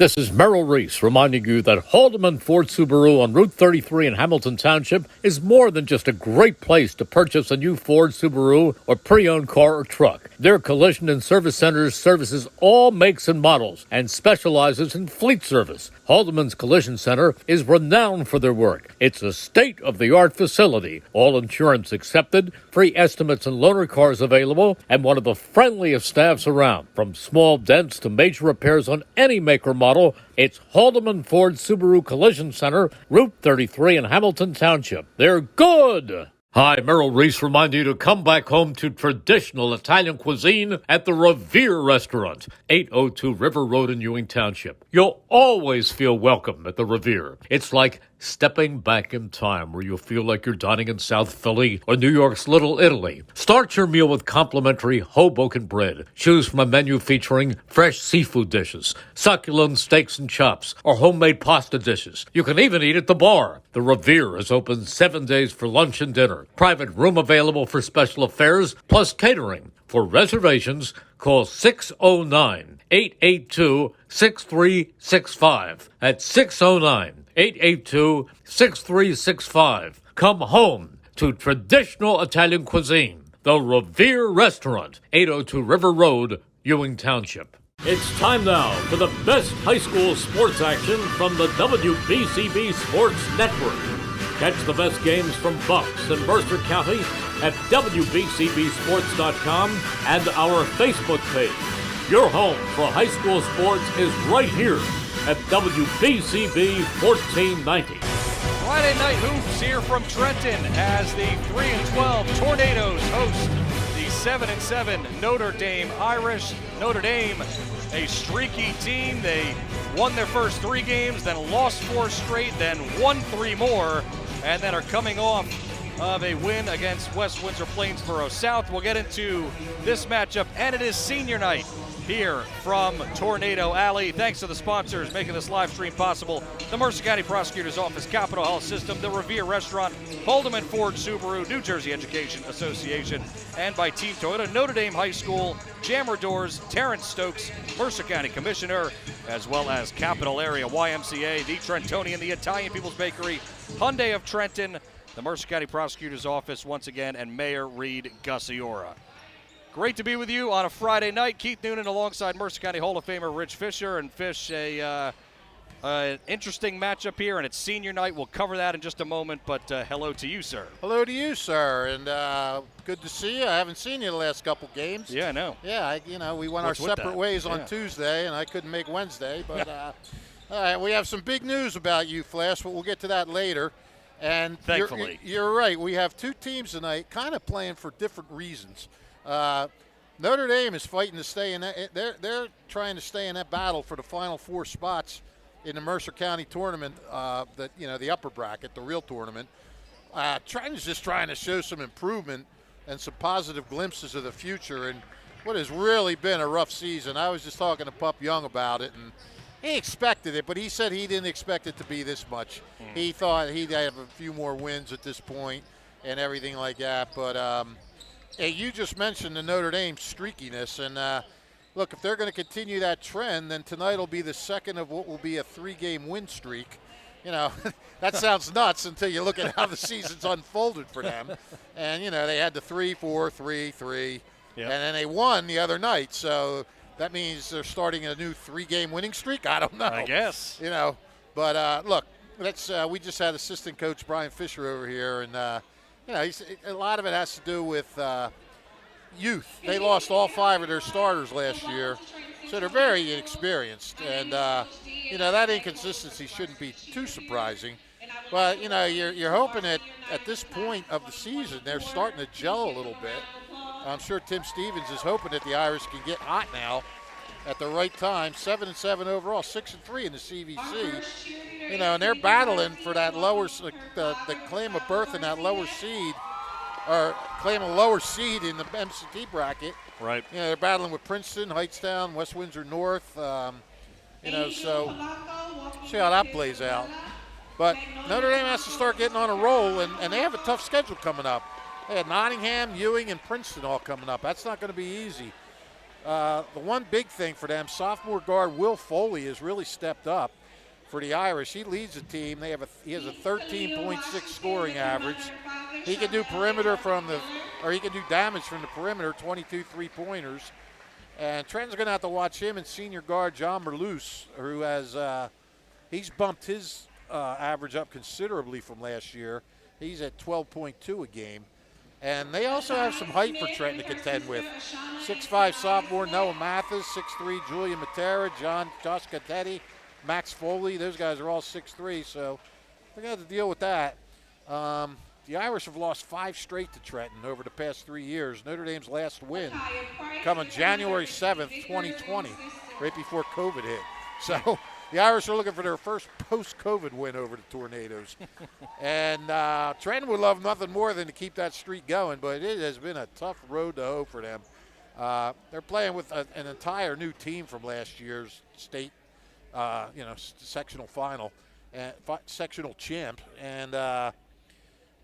This is Merrill Reese reminding you that Haldeman Ford Subaru on Route 33 in Hamilton Township is more than just a great place to purchase a new Ford Subaru or pre-owned car or truck. Their collision and service centers services all makes and models and specializes in fleet service. Haldeman's Collision Center is renowned for their work. It's a state-of-the-art facility, all insurance accepted, free estimates and loaner cars available, and one of the friendliest staffs around. From small dents to major repairs on any make or model, it's Haldeman Ford Subaru Collision Center, Route 33 in Hamilton Township. They're good! Hi, Merrill Reese reminding you to come back home to traditional Italian cuisine at the Revere Restaurant, 802 River Road in Ewing Township. You'll always feel welcome at the Revere. It's like stepping back in time where you'll feel like you're dining in South Philly or New York's Little Italy. Start your meal with complimentary Hoboken bread. Choose from a menu featuring fresh seafood dishes, succulent steaks and chops, or homemade pasta dishes. You can even eat at the bar. The Revere is open 7 days for lunch and dinner. Private room available for special affairs, plus catering. For reservations, call 609-882-6365. That's 609-882-6365. Come home to traditional Italian cuisine. The Revere Restaurant, 802 River Road, Ewing Township. It's time now for the best high school sports action from the WBCB Sports Network. Catch the best games from Bucks and Mercer County at WBCBsports.com and our Facebook page. Your home for high school sports is right here at WBCB 1490. Friday Night Hoops here from Trenton as the 3-12 Tornadoes host the 7-7 Notre Dame Irish. Notre Dame, a streaky team. They won their first 3 games, then lost 4 straight, then won 3 more, and then are coming off of a win against West Windsor Plainsboro South. We'll get into this matchup, and it is senior night here from Tornado Alley. Thanks to the sponsors making this live stream possible: the Mercer County Prosecutor's Office, Capitol Health System, the Revere Restaurant, Haldeman Ford Subaru, New Jersey Education Association, and by Team Toyota, Notre Dame High School, Jammer Doors, Terrence Stokes, Mercer County Commissioner, as well as Capital Area YMCA, the Trentonian, the Italian People's Bakery, Hyundai of Trenton, the Mercer County Prosecutor's Office once again, and Mayor Reed Gussiora. Great to be with you on a Friday night. Keith Noonan alongside Mercer County Hall of Famer Rich Fisher. And Fish, an interesting matchup here, and it's senior night. We'll cover that in just a moment, but hello to you, sir. Hello to you, sir, and good to see you. I haven't seen you the last couple games. Yeah, I know. Yeah, we went our separate ways on Tuesday, and I couldn't make Wednesday. But all right, we have some big news about you, Flash, but we'll get to that later. And thankfully, you're right. We have 2 teams tonight kind of playing for different reasons. Notre Dame is fighting to stay in that. They're trying to stay in that battle for the final 4 spots in the Mercer County tournament. The upper bracket, the real tournament. Trenton's just trying to show some improvement and some positive glimpses of the future in what has really been a rough season. I was just talking to Pup Young about it, and he expected it, but he said he didn't expect it to be this much. He thought he'd have a few more wins at this point and everything like that. But hey, you just mentioned the Notre Dame streakiness, and look, if they're going to continue that trend, then tonight will be the second of what will be a 3-game win streak. That sounds nuts until you look at how the season's unfolded for them. And, they had the 3-4, 3-3, and then they won the other night. So that means they're starting a new 3-game winning streak? I don't know. I guess. But look, we just had assistant coach Brian Fisher over here, and a lot of it has to do with youth. They lost all 5 of their starters last year, so they're very inexperienced. And, that inconsistency shouldn't be too surprising. But, you're hoping that at this point of the season, they're starting to gel a little bit. I'm sure Tim Stevens is hoping that the Irish can get hot now at the right time. 7-7 overall, 6-3 in the CVC. And they're battling for that lower, the claim of berth in that lower seed, or claim a lower seed in the MCT bracket. Right. They're battling with Princeton, Hightstown, West Windsor North. So see how that plays out. But Notre Dame has to start getting on a roll, and they have a tough schedule coming up. They had Nottingham, Ewing, and Princeton all coming up. That's not going to be easy. The one big thing for them, sophomore guard Will Foley has really stepped up for the Irish. He leads the team. He has a 13.6 scoring average. He can do he can do damage from the perimeter, 22 3-pointers. And Trenton's going to have to watch him and senior guard John Merloose, who has he's bumped his average up considerably from last year. He's at 12.2 a game. And they also have some height for Trenton to contend with. 6'5 sophomore Noah Mathis, 6'3 Julian Matera, Josh Cattetti, Max Foley. Those guys are all 6'3", so they're going to have to deal with that. The Irish have lost 5 straight to Trenton over the past 3 years. Notre Dame's last win coming January 7th, 2020, right before COVID hit. So the Irish are looking for their first post-COVID win over the Tornadoes. And Trenton would love nothing more than to keep that streak going, but it has been a tough road to hoe for them. They're playing with an entire new team from last year's state, sectional final, and sectional champ. And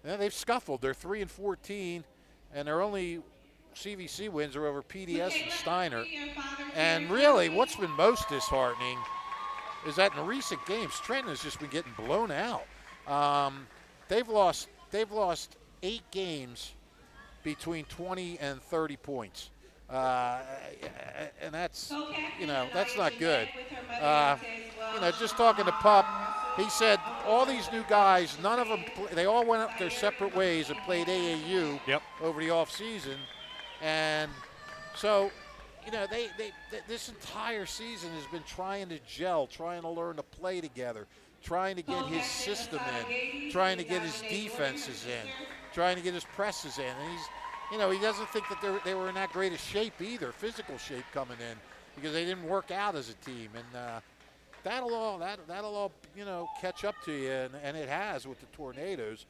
they've scuffled. They're 3-14, and their only CVC wins are over PDS and Steiner. And really, what's been most disheartening is that in recent games, Trenton has just been getting blown out. They've lost 8 games between 20 and 30 points, and that's that's not good. Just talking to Pup, he said all these new guys, none of them, they all went up their separate ways and played AAU over the off season, and so. This entire season has been trying to gel, trying to learn to play together, trying to get his system in, trying to get his defenses in, trying to get his presses in. And he doesn't think that they were in that great a shape either, physical shape coming in, because they didn't work out as a team. And that'll all catch up to you, and it has with the Tornadoes.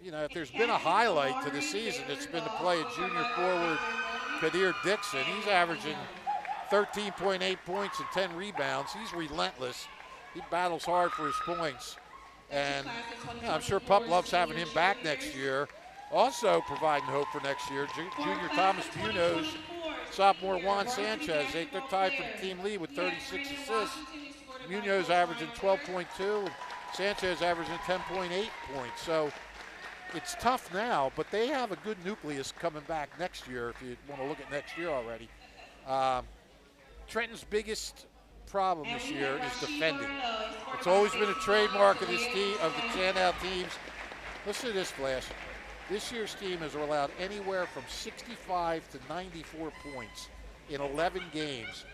If there's been a highlight to the season, it's been to play a junior forward, Kadir Dixon. He's averaging 13.8 points and 10 rebounds. He's relentless. He battles hard for his points. And I'm sure Pup loves having him back next year. Also providing hope for next year, junior Thomas Munoz, sophomore Juan Sanchez. They're tied for the team lead with 36 assists. Munoz averaging 12.2 and Sanchez averaging 10.8 points. So it's tough now, but they have a good nucleus coming back next year if you want to look at next year already. Trenton's biggest problem this year is defending. It's always been a trademark of this team, of the standout teams. Listen to this, Flash. This year's team has allowed anywhere from 65 to 94 points in 11 games.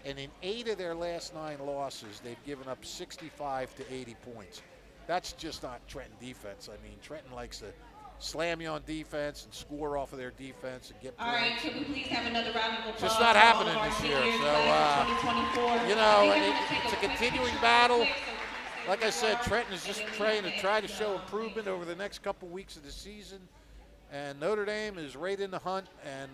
And in 8 of their last 9 losses, they've given up 65 to 80 points. That's just not Trenton defense. I mean, Trenton likes to slam you on defense and score off of their defense and get points. All right, could we please have another round of applause? Just not happening this year. So, it's a continuing battle. Like I said, Trenton is just trying to show improvement over the next couple weeks of the season. And Notre Dame is right in the hunt, and,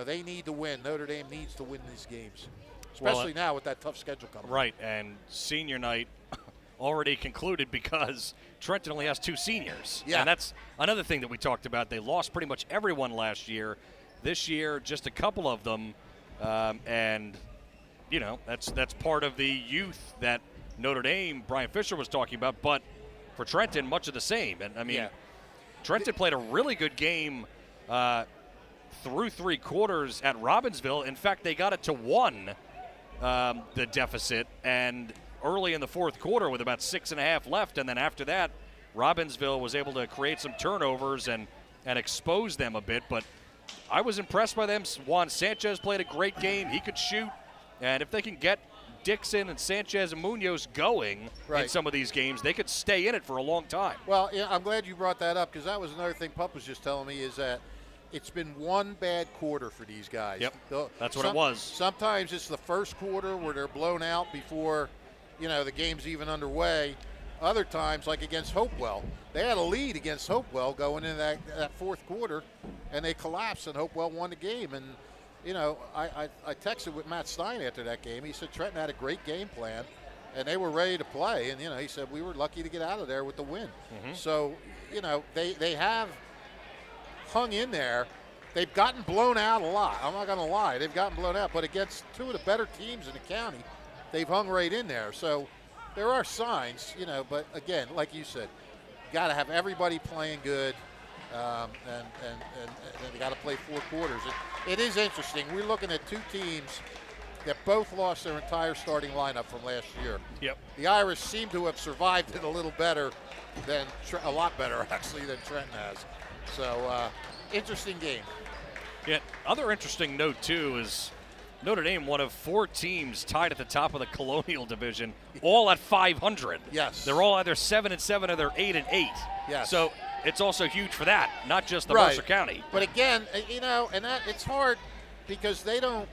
they need to win. Notre Dame needs to win these games, especially now with that tough schedule coming. Right, and senior night already concluded because Trenton only has 2 seniors. Yeah. And that's another thing that we talked about. They lost pretty much everyone last year. This year, just a couple of them. That's part of the youth that Notre Dame, Brian Fisher was talking about. But for Trenton, much of the same. And, Trenton played a really good game through 3 quarters at Robbinsville. In fact, they got it to 1, the deficit, and early in the 4th quarter with about 6.5 left, and then after that, Robbinsville was able to create some turnovers and expose them a bit. But I was impressed by them. Juan Sanchez played a great game. He could shoot, and if they can get Dixon and Sanchez and Munoz going in some of these games, they could stay in it for a long time. Well, I'm glad you brought that up, because that was another thing Pup was just telling me, is that it's been one bad quarter for these guys. Yep, that's what it was. Sometimes it's the first quarter where they're blown out before the game's even underway. Other times, like against Hopewell, they had a lead against Hopewell going into that 4th quarter, and they collapsed, and Hopewell won the game. And I texted with Matt Stein after that game. He said Trenton had a great game plan, and they were ready to play. And he said we were lucky to get out of there with the win. Mm-hmm. So they have hung in there, they've gotten blown out a lot. I'm not going to lie. They've gotten blown out. But against two of the better teams in the county, they've hung right in there. So there are signs, but again, like you said, got to have everybody playing good, and you got to play 4 quarters. It is interesting. We're looking at two teams that both lost their entire starting lineup from last year. Yep. The Irish seem to have survived it a little better a lot better actually than Trenton has. So interesting game. Yeah. Other interesting note too is Notre Dame, one of 4 teams tied at the top of the Colonial Division, all at 500. Yes. They're all either 7-7 or they're 8-8. Yes. So it's also huge for that, not just the Right. Mercer County. But again, and that it's hard because they don't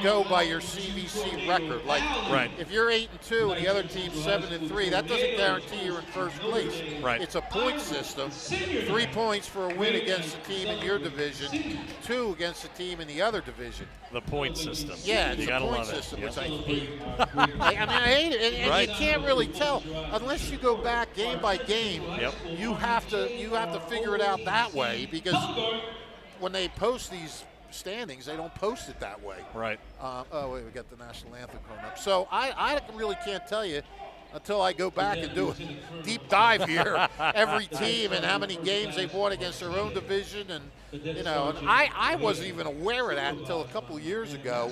go by your CVC record. Like, Right. if you're 8-2 and the other team's 7-3, that doesn't guarantee you're in first place. Right. It's a point system. 3 points for a win against the team in your division, 2 against the team in the other division. The point system. Yeah, it's you a gotta point love system, it. which Yep. I hate. I hate it, and Right. you can't really tell unless you go back game by game. Yep. You have to figure it out that way, because when they post these standings, they don't post it that way. Right. We got the national anthem coming up. So I really can't tell you until I go back and do a deep dive here. Every team and how many games they've won against their own division, and and I wasn't even aware of that until a couple years ago,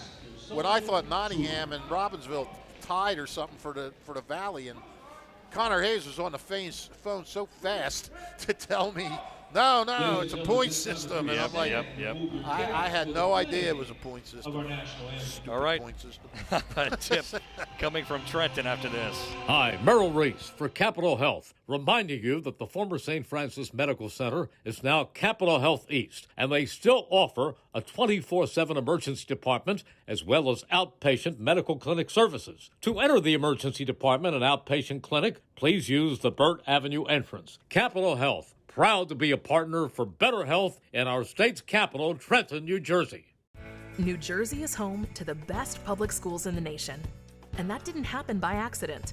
when I thought Nottingham and Robbinsville tied or something for the Valley, and Connor Hayes was on the phone so fast to tell me, no, it's a point system. And I'm like, Yep. I had no idea it was a point system. All right. Point system. A tip coming from Trenton after this. Hi, Merrill Reese for Capital Health, reminding you that the former St. Francis Medical Center is now Capital Health East, and they still offer a 24/7 emergency department as well as outpatient medical clinic services. To enter the emergency department and outpatient clinic, please use the Burt Avenue entrance. Capital Health, proud to be a partner for better health in our state's capital, Trenton, New Jersey. New Jersey is home to the best public schools in the nation. And that didn't happen by accident.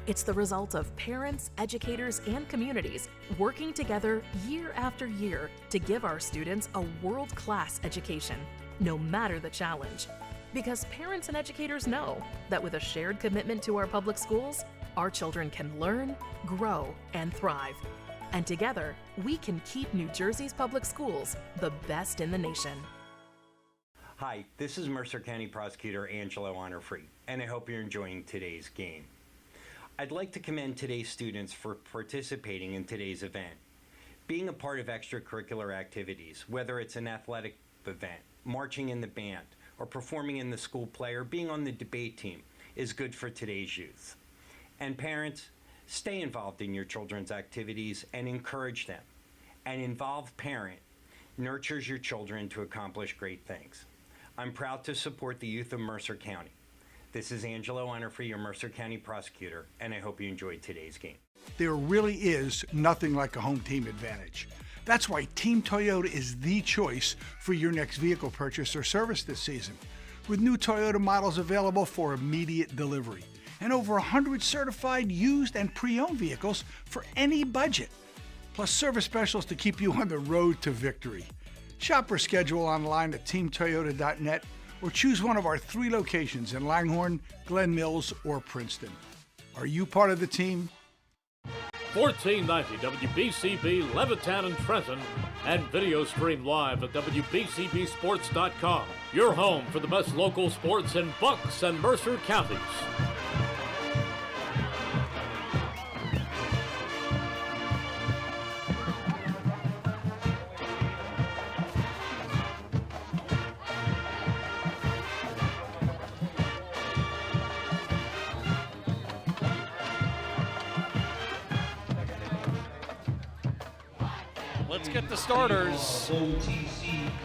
It's the result of parents, educators, and communities working together year after year to give our students a world-class education, no matter the challenge. Because parents and educators know that with a shared commitment to our public schools, our children can learn, grow, and thrive. And together, we can keep New Jersey's public schools the best in the nation. Hi, this is Mercer County Prosecutor Angelo Honorfree, and I hope you're enjoying today's game. I'd like to commend today's students for participating in today's event. Being a part of extracurricular activities, whether it's an athletic event, marching in the band, or performing in the school play, or being on the debate team, is good for today's youth. And parents, stay involved in your children's activities and encourage them. An involved parent nurtures your children to accomplish great things. I'm proud to support the youth of Mercer County. This is Angelo Honorfree, your Mercer County prosecutor, and I hope you enjoyed today's game. There really is nothing like a home team advantage. That's why Team Toyota is the choice for your next vehicle purchase or service this season. With new Toyota models available for immediate delivery, and over 100 certified used and pre-owned vehicles for any budget. Plus service specials to keep you on the road to victory. Shop or schedule online at teamtoyota.net or choose one of our 3 locations in Langhorne, Glen Mills, or Princeton. Are you part of the team? 1490 WBCB Levittown and Trenton, and video stream live at WBCBsports.com. Your home for the best local sports in Bucks and Mercer counties. Let's get the starters.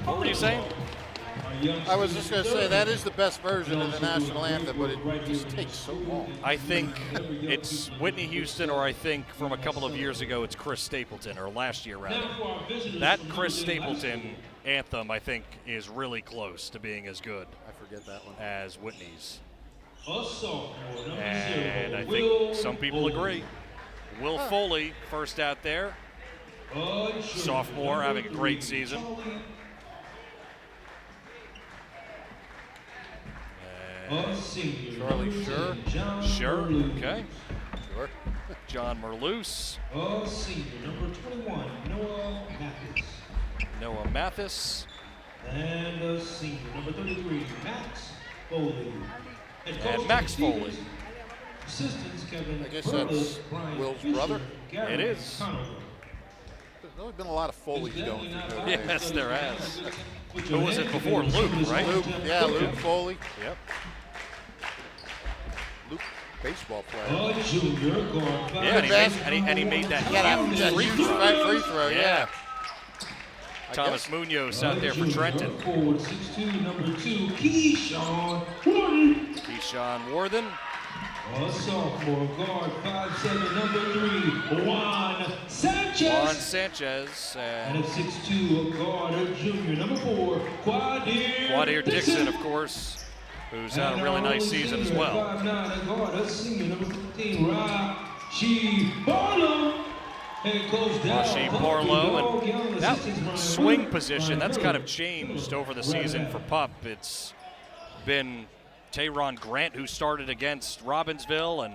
What were you saying? I was just going to say, that is the best version of the national anthem, but it just takes so long. I think it's Whitney Houston, or I think from a couple of years ago it's Chris Stapleton, or last year rather. That Chris Stapleton anthem, I think, is really close to being as good I forget that one. as Whitney's. And I think some people agree. Will Foley first out there. sophomore, having a great season. Charlie Sure. Sure, okay. Sure. John Merloose. Senior, number 21, Noah Mathis. And senior, number 33, Max Foley. And Max Foley. Assistants, Kevin. I guess that's Will's brother. It is. There's only been a lot of Foley's going through Notre Dame. Yes, there has. Who was it before? Luke, right? Luke Foley. Yep. Luke, baseball player. Yeah, and he made that Free throw, yeah. Thomas Munoz out there for Trenton. Forward 6'2", number 2, Keyshawn Worthen. Sophomore guard, 5'7", number 3, Juan Sanchez. And at 6'2", guard, a junior, number 4, Quadir Dixon, of course, who's had a really nice season as well. 5'9", a guard, a senior, number 15, Rashi Barlow. Rashi Barlow, and that swing position, that's kind of changed over the season for Pup. It's been Tayron Grant who started against Robbinsville, and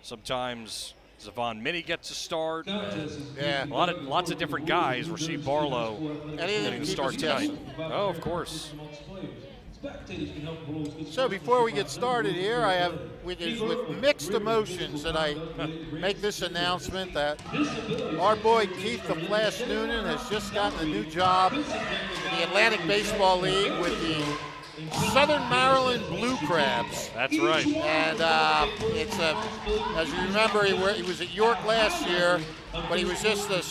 sometimes Zavon Minnie gets a start. Yeah. Lots of different guys. Rasheed Barlow getting the start tonight. Oh, of course. So before we get started here, I have with mixed emotions that I make this announcement that our boy Keith the Flash Noonan has just gotten a new job in the Atlantic Baseball League with the Southern Maryland Blue Crabs. That's right. And it's as you remember, he was at York last year, but he was just the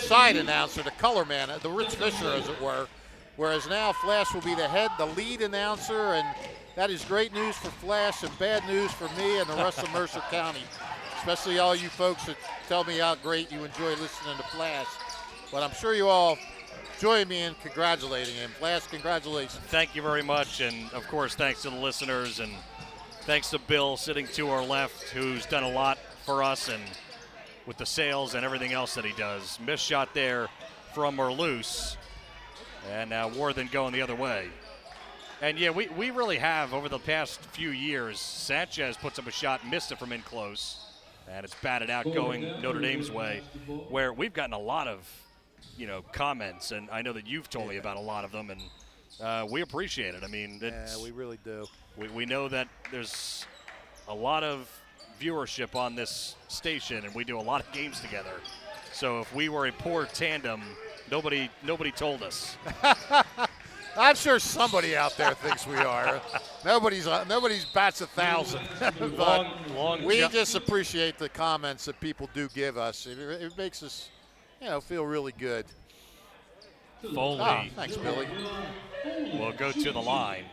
side announcer, the color man, the Rich Fisher, as it were. Whereas now Flash will be the lead announcer, and that is great news for Flash and bad news for me and the rest of Mercer County, especially all you folks that tell me how great you enjoy listening to Flash. But I'm sure you all join me in congratulating him. Flash, congratulations. Thank you very much, and of course thanks to the listeners, and thanks to Bill sitting to our left, who's done a lot for us and with the sales and everything else that he does. Missed shot there from Merloose. And now Worthen going the other way. And yeah, we really have over the past few years. Sanchez puts up a shot, missed it from in close, and it's batted out going Notre Dame's way, where we've gotten a lot of, comments, and I know that you've told me about a lot of them, and we appreciate it. I mean, we really do. We know that there's a lot of viewership on this station, and we do a lot of games together. So if we were a poor tandem, nobody told us. I'm sure somebody out there thinks we are. Nobody's bats 1,000. But we just appreciate the comments that people do give us. It makes us, feel really good. Foley. Thanks, Billy. We'll go to the line.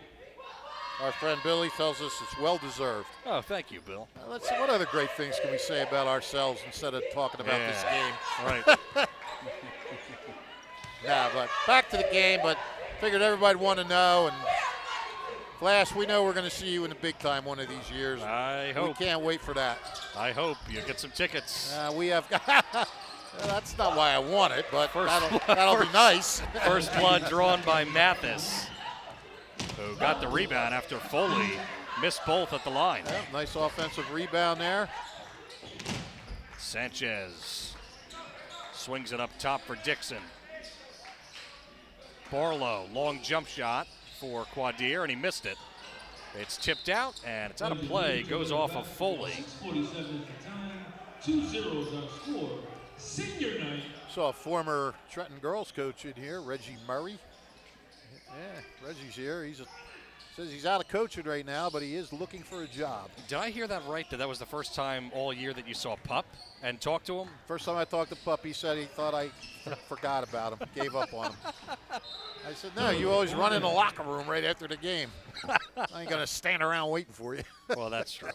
Our friend Billy tells us it's well-deserved. Oh, thank you, Bill. Let's see, what other great things can we say about ourselves instead of talking about this game? Right. But back to the game, but figured everybody want to know. And Flash, we know we're going to see you in the big time one of these years. I hope. We can't wait for that. I hope you get some tickets. We have. That's not why I want it, but that'll be nice. First blood drawn by Mathis, who got the rebound after Foley missed both at the line. Yeah, nice offensive rebound there. Sanchez swings it up top for Dixon. Barlow, long jump shot for Quadir, and he missed it. It's tipped out, and it's out of play. Goes off of Foley. 2-0 on score. Senior night. Saw a former Trenton girls coach in here, Reggie Murray. Yeah, Reggie's here. Says he's out of coaching right now, but he is looking for a job. Did I hear that right, that was the first time all year that you saw Pup and talked to him? First time I talked to Pup, he said he thought I forgot about him, gave up on him. I said, no, you always run in the locker room right after the game. I ain't going to stand around waiting for you. Well, that's true.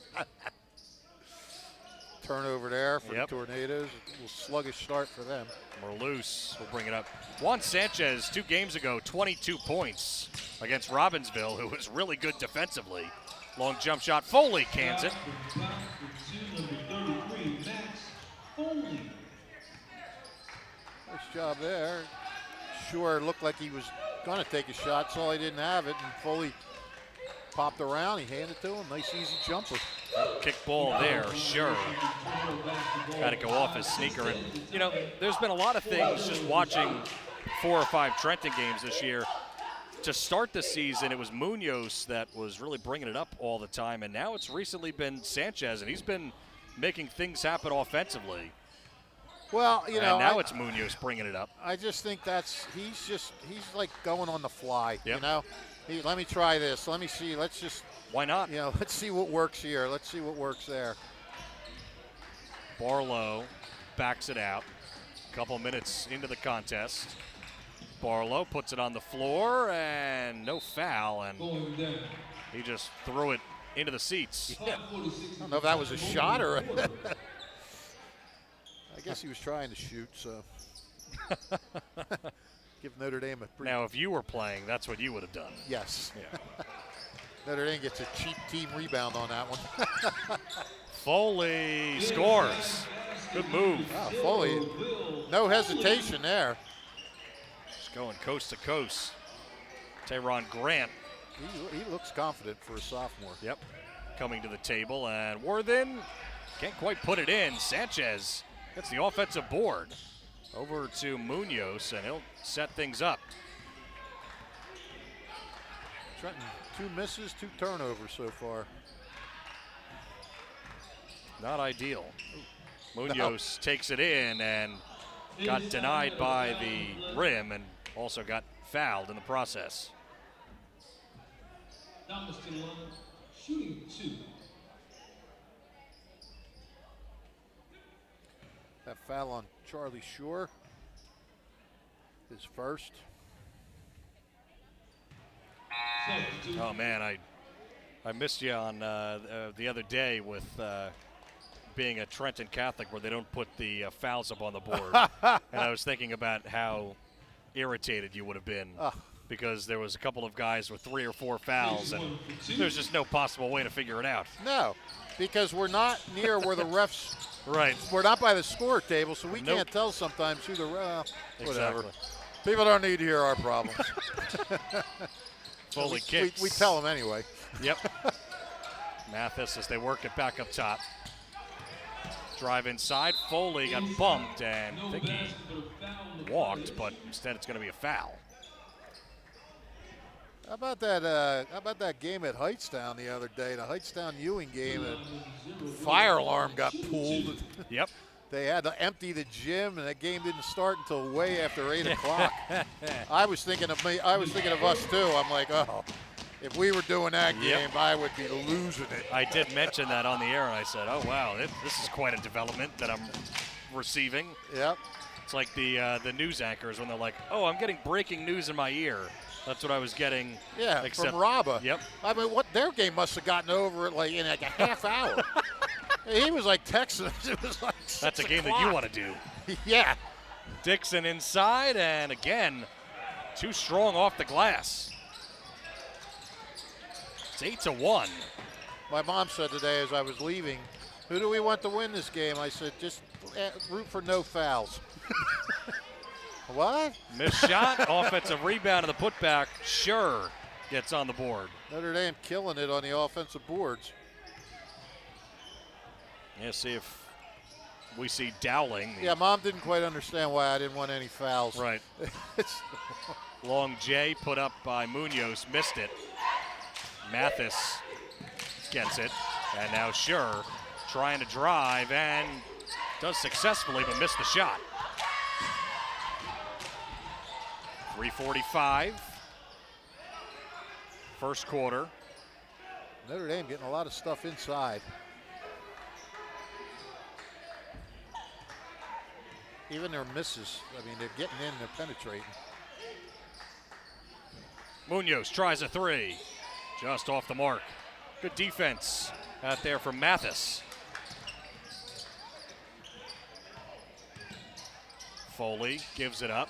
Turnover there for the Tornadoes. A little sluggish start for them. Merloose will bring it up. Juan Sanchez, 2 games ago, 22 points against Robbinsville, who was really good defensively. Long jump shot. Foley cans it. job there. Sure looked like he was going to take a shot, saw he didn't have it, and Foley popped around. He handed it to him. Nice, easy jumper. Kick ball there, sure. Got to go off his sneaker. And, you know, there's been a lot of things just watching 4 or 5 Trenton games this year. To start the season, it was Munoz that was really bringing it up all the time, and now it's recently been Sanchez, and he's been making things happen offensively. Well, you know, and now it's Munoz bringing it up. I just think he's like going on the fly. Yep. You know, let me try this. Let me see. Let's just. Why not? You know, let's see what works here. Let's see what works there. Barlow backs it out. A couple minutes into the contest. Barlow puts it on the floor, and no foul, and he just threw it into the seats. Yeah. I don't know if that was a shot or I guess he was trying to shoot, so. Give Notre Dame a pretty. Now, if you were playing, that's what you would have done. Yes. Yeah. Notre Dame gets a cheap team rebound on that one. Foley scores. Good move. Wow, Foley, no hesitation there. Just going coast to coast. Teron Grant. He looks confident for a sophomore. Yep. Coming to the table, and Worthen can't quite put it in. Sanchez gets the offensive board. Over to Munoz, and he'll set things up. Trenton, 2 misses, 2 turnovers so far. Not ideal. Munoz takes it in and got denied by the rim and also got fouled in the process. Shooting 2. That foul on Charlie Shore, his first. Oh man, I missed you on the other day with being a Trenton Catholic where they don't put the fouls up on the board. And I was thinking about how irritated you would have been because there was a couple of guys with 3 or 4 fouls, and there's just no possible way to figure it out. No, because we're not near where the refs. Right. We're not by the score table, so we can't tell sometimes who the whatever. Exactly. People don't need to hear our problems. Foley kicks. We tell them anyway. Yep. Mathis as they work it back up top. Drive inside. Foley got bumped, and I think he walked, but instead it's going to be a foul. How about that game at Heightstown the other day? The Heightstown Ewing game, a fire alarm got pulled. Yep. They had to empty the gym, and that game didn't start until way after 8 o'clock. I was thinking of us too. I'm like, oh, if we were doing that game, I would be losing it. I did mention that on the air, and I said, oh wow, this is quite a development that I'm receiving. Yep. It's like the news anchors when they're like, oh, I'm getting breaking news in my ear. That's what I was getting. Yeah, from Rabba. Yep. I mean, their game must have gotten over it in like a half hour. He was like texting us. It was like 6 That's a game o'clock. that you want to do. Yeah. Dixon inside, and again, too strong off the glass. It's 8-1. My mom said today as I was leaving, who do we want to win this game? I said, just root for no fouls. What? Missed shot, offensive rebound, and the putback. Sure gets on the board. Notre Dame killing it on the offensive boards. Yeah, see if we see Dowling. Yeah, Mom didn't quite understand why I didn't want any fouls. Right. Long J put up by Munoz, missed it. Mathis gets it, and now Sure trying to drive and does successfully, but missed the shot. 3:45, first quarter. Notre Dame getting a lot of stuff inside. Even their misses, I mean, they're getting in, they're penetrating. Munoz tries a 3, just off the mark. Good defense out there from Mathis. Foley gives it up.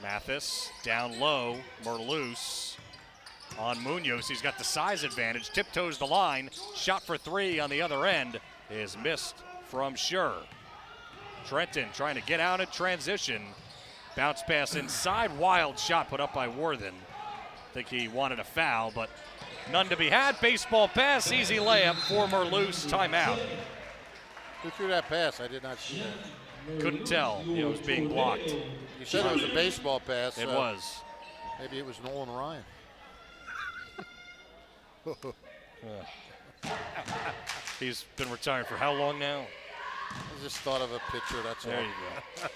Mathis down low, Merloose on Munoz. He's got the size advantage, tiptoes the line. Shot for 3 on the other end is missed from Sure. Trenton trying to get out in transition. Bounce pass inside, wild shot put up by Worthen. I think he wanted a foul, but none to be had. Baseball pass, easy layup for Merloose, timeout. Who threw that pass? I did not see that. Couldn't tell, it was being blocked. You said it was a baseball pass. It was. Maybe it was Nolan Ryan. He's been retired for how long now? I just thought of a picture, that's all. There you go.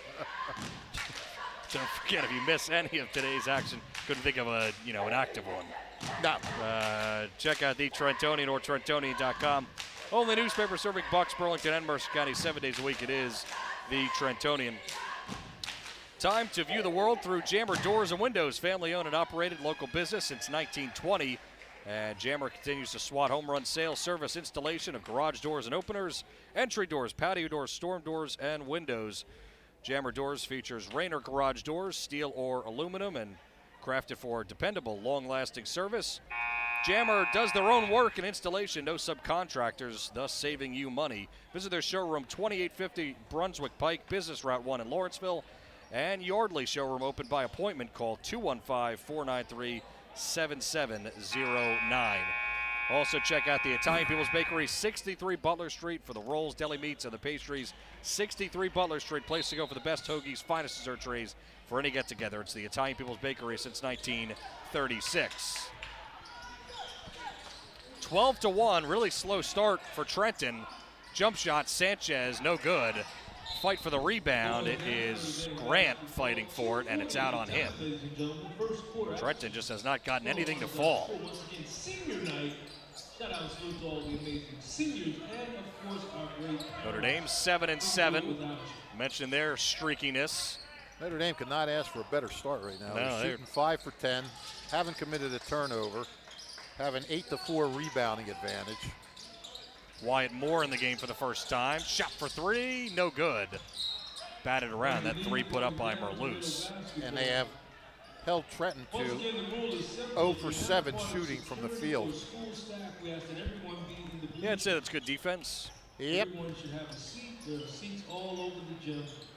Don't forget, if you miss any of today's action, couldn't think of an active one. No. Check out the Trentonian or Trentonian.com. Only newspaper serving Bucks, Burlington, and Mercer County 7 days a week. It is the Trentonian. Time to view the world through Jammer Doors and Windows, family-owned and operated local business since 1920. And Jammer continues to SWAT home run sales, service, installation of garage doors and openers, entry doors, patio doors, storm doors, and windows. Jammer Doors features Rainer garage doors, steel or aluminum, and crafted for dependable, long-lasting service. Jammer does their own work and installation, no subcontractors, thus saving you money. Visit their showroom, 2850 Brunswick Pike, Business Route 1 in Lawrenceville, and Yardley showroom open by appointment. Call 215-493-7709. Also check out the Italian People's Bakery, 63 Butler Street for the rolls, deli meats, and the pastries. 63 Butler Street, place to go for the best hoagies, finest dessert trays for any get-together. It's the Italian People's Bakery since 1936. 12-1, really slow start for Trenton. Jump shot, Sanchez, no good. Fight for the rebound. It is Grant fighting for it, and it's out on him. Trenton just has not gotten anything to fall. Notre Dame 7-7. Mentioned their streakiness. Notre Dame could not ask for a better start right now. No, they're shooting 5 for 10, haven't committed a turnover, have an 8-4 rebounding advantage. Wyatt Moore in the game for the first time. Shot for three, no good. Batted around, that three put up by Merloose. And they have held Trenton to 0 for 7 shooting from the field. Yeah, I'd say that's good defense. Yep.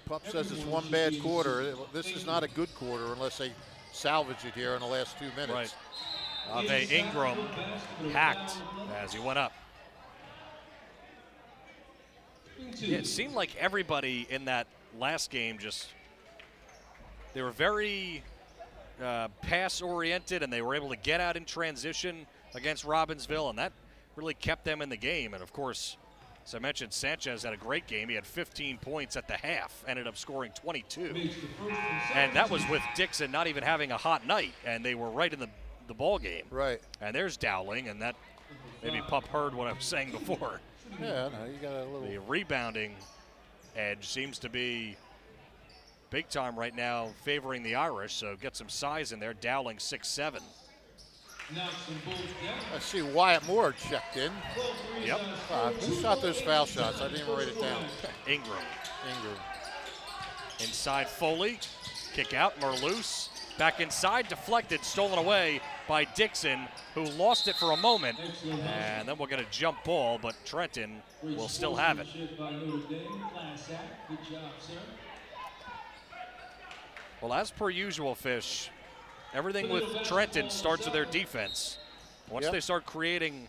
Pup says it's one bad quarter. This is not a good quarter unless they salvage it here in the last 2 minutes. Right. Ave Ingram hacked as he went up. Yeah, it seemed like everybody in that last game they were very pass-oriented, and they were able to get out in transition against Robbinsville, and that really kept them in the game. And, of course, as I mentioned, Sanchez had a great game. He had 15 points at the half, ended up scoring 22. And that was with Dixon not even having a hot night, and they were right in the ball game. Right. And there's Dowling, and that maybe Pup heard what I was saying before. Yeah, no, you got a little. The rebounding edge seems to be big time right now, favoring the Irish. So get some size in there. Dowling 6'7". I see Wyatt Moore checked in. Yep. Who shot those foul shots? I didn't even write it down. Ingram. Ingram. Inside Foley. Kick out. Merloose. Back inside. Deflected. Stolen away by Dixon, who lost it for a moment. And then we'll get a jump ball, but Trenton will still have it. Well, as per usual, Fish, everything with Trenton starts with their defense. Once they start creating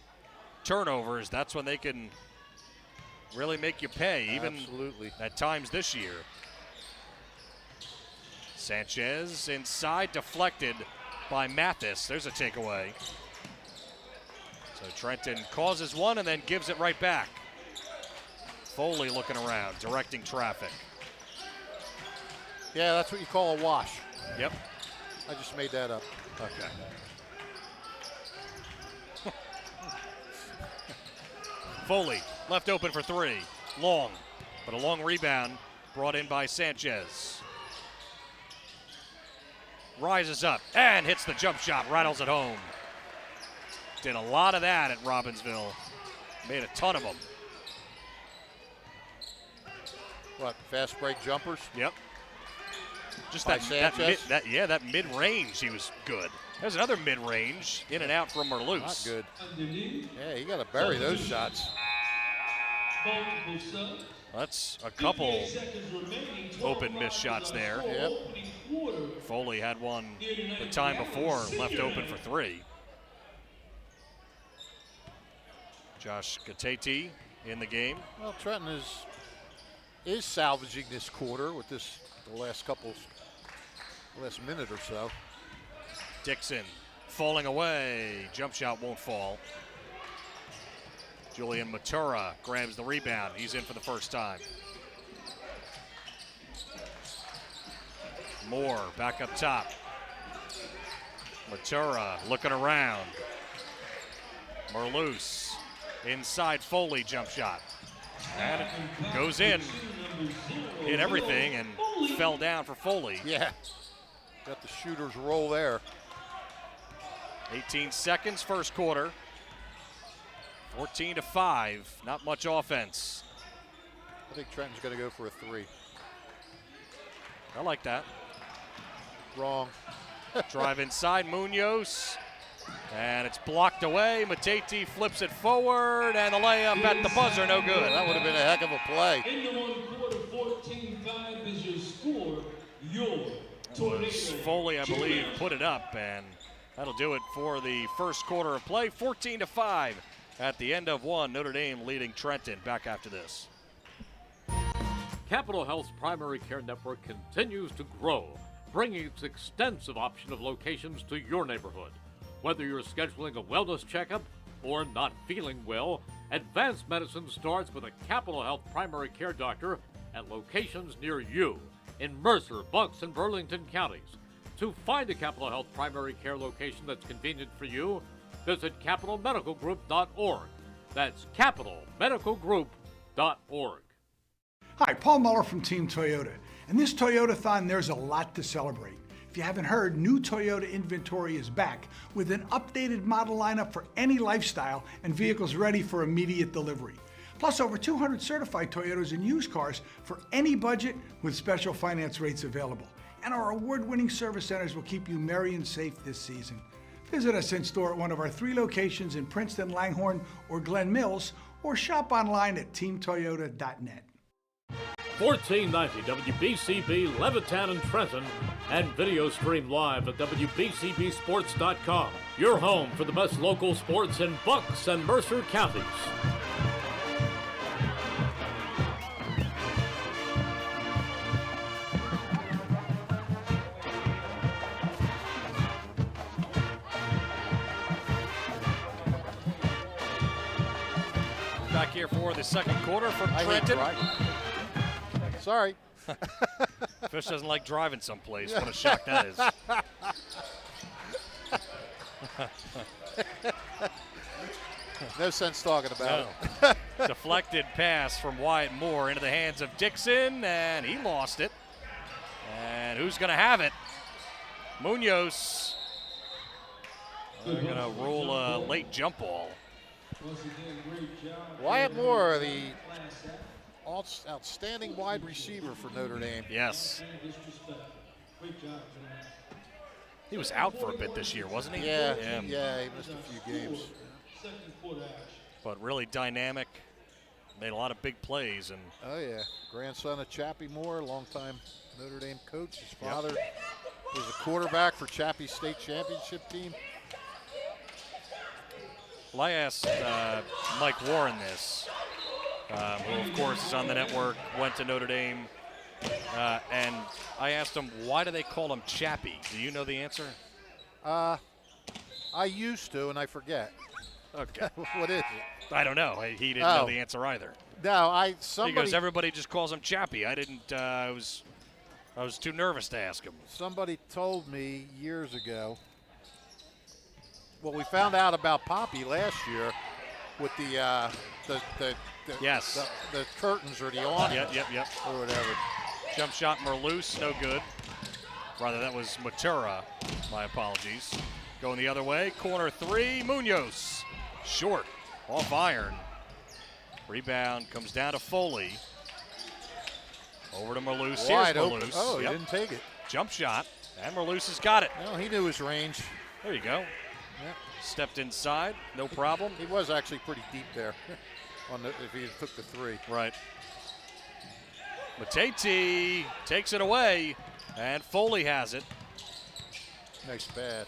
turnovers, that's when they can really make you pay, even at times this year. Sanchez inside, deflected by Mathis. There's a takeaway. So Trenton causes one and then gives it right back. Foley looking around, directing traffic. Yeah, that's what you call a wash. Yep. I just made that up. Okay. Foley left open for three. Long, but a long rebound brought in by Sanchez. Rises up and hits the jump shot, rattles it home. Did a lot of that at Robbinsville. Made a ton of them. What, fast break jumpers? Yep. Just By that mid-range, he was good. There's another mid-range, in and out from Merloose. Not good. Yeah, you got to bury those shots. multiple subs. That's a couple 58 seconds remaining, 12 open missed shots there. for Yep. opening quarter. Foley had one the time before, left open for 3. Josh Gatete in the game. Well, Trenton is salvaging this quarter with the last minute or so. Dixon falling away. Jump shot won't fall. Julian Matura grabs the rebound. He's in for the first time. Moore back up top. Matura looking around. Merloose inside Foley, jump shot. And it goes in. Hit everything and fell down for Foley. Yeah. Got the shooter's roll there. 18 seconds, first quarter. 14-5, not much offense. I think Trenton's going to go for a 3. I like that. Wrong. Drive inside, Munoz. And it's blocked away. Matete flips it forward, and the layup at the buzzer, no good. That would have been a heck of a play. Into one quarter, 14-5 is your score. Your Was Tornadoes. Foley, I believe, put it up, and that'll do it for the first quarter of play. 14-5 at the end of one. Notre Dame leading Trenton. Back after this. Capital Health's primary care network continues to grow, bringing its extensive option of locations to your neighborhood. Whether you're scheduling a wellness checkup or not feeling well, advanced medicine starts with a Capital Health primary care doctor at locations near you in Mercer, Bucks, and Burlington counties. To find a Capital Health primary care location that's convenient for you, visit capitalmedicalgroup.org. That's capitalmedicalgroup.org. Hi, Paul Muller from Team Toyota. And this Toyota-thon, there's a lot to celebrate. If you haven't heard, new Toyota inventory is back with an updated model lineup for any lifestyle and vehicles ready for immediate delivery. Plus over 200 certified Toyotas and used cars for any budget with special finance rates available. And our award-winning service centers will keep you merry and safe this season. Visit us in store at one of our 3 locations in Princeton, Langhorne, or Glen Mills, or shop online at teamtoyota.net. 1490 WBCB Levittown and Trenton, and video stream live at WBCBsports.com. Your home for the best local sports in Bucks and Mercer counties. Back here for the second quarter from Trenton. Sorry. Fish doesn't like driving someplace. What a shock that is. No sense talking about No. Deflected pass from Wyatt Moore into the hands of Dixon, and he lost it. And who's going to have it? Munoz. They're going to roll a late jump ball. Once again, great job. it. Wyatt Moore, the outstanding wide receiver for Notre Dame. Yes. Great job tonight. He was out for a bit this year, wasn't he? Yeah, he missed a few games. Second quarter action. But really dynamic. Made a lot of big plays. And Oh, yeah. Grandson of Chappie Moore, longtime Notre Dame coach. His father was a quarterback for Chappie's state championship team. well, I asked Mike Warren this, who, of course, is on the network, went to Notre Dame. And I asked him, why do they call him Chappie? Do you know the answer? I used to, and I forget. Okay. What is it? I don't know. He didn't know the answer either. No, He somebody goes, everybody just calls him Chappie. I didn't. I was too nervous to ask him. somebody told me years ago. Well, we found out about Poppy last year with the Yes. the curtains or the awning Yep. or whatever. Jump shot, Merloose, no good. Rather, that was Matura. My apologies. Going the other way. Corner 3, Munoz. Short, off iron. Rebound comes down to Foley. Over to Merloose. Wide Here's open. Merloose. Oh, he Yep. didn't take it. Jump shot, and Merloose has got it. No, he knew his range. There you go. Yeah. Stepped inside, no problem. He was actually pretty deep there. if he took the 3. Right. Matete takes it away, and Foley has it. Nice pass.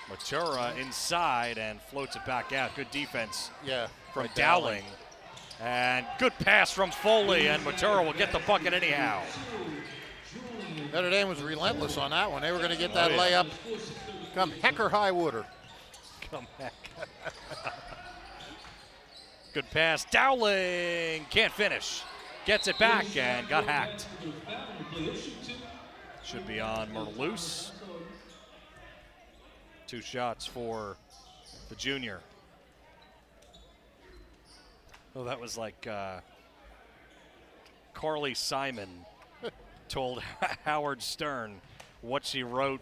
Matura inside and floats it back out. Good defense from by Dowling. And good pass from Foley, and Matura will get the bucket anyhow. Notre Dame was relentless on that one. They were going to get that layup come heck or high water. Come back. Good pass. Dowling can't finish. Gets it back and got hacked. Should be on Merloose. 2 shots for the junior. Oh, that was like Carly Simon told Howard Stern what she wrote,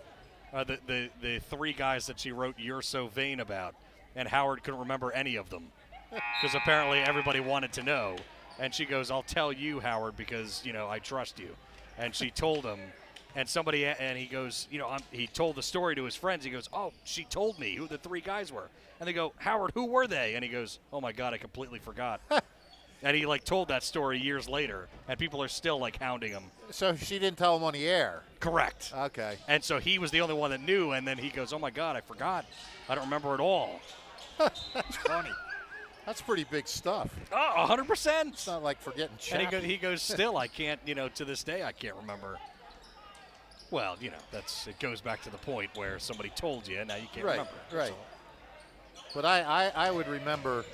the 3 guys that she wrote "You're So Vain" about, and Howard couldn't remember any of them because apparently everybody wanted to know. And she goes, "I'll tell you, Howard, because I trust you." And she told him, and he goes, he told the story to his friends. He goes, "Oh, she told me who the 3 guys were." And they go, "Howard, who were they?" And he goes, "Oh my God, I completely forgot." And he told that story years later, and people are still hounding him. So she didn't tell him on the air. Correct. Okay. And so he was the only one that knew, and then he goes, "Oh my God, I forgot. I don't remember at all." That's funny. That's pretty big stuff. Oh, 100%. It's not like forgetting Chappie. And he goes, "Still, I can't, to this day, I can't remember." Well, it goes back to the point where somebody told you, and now you can't remember. Right. So. But I would remember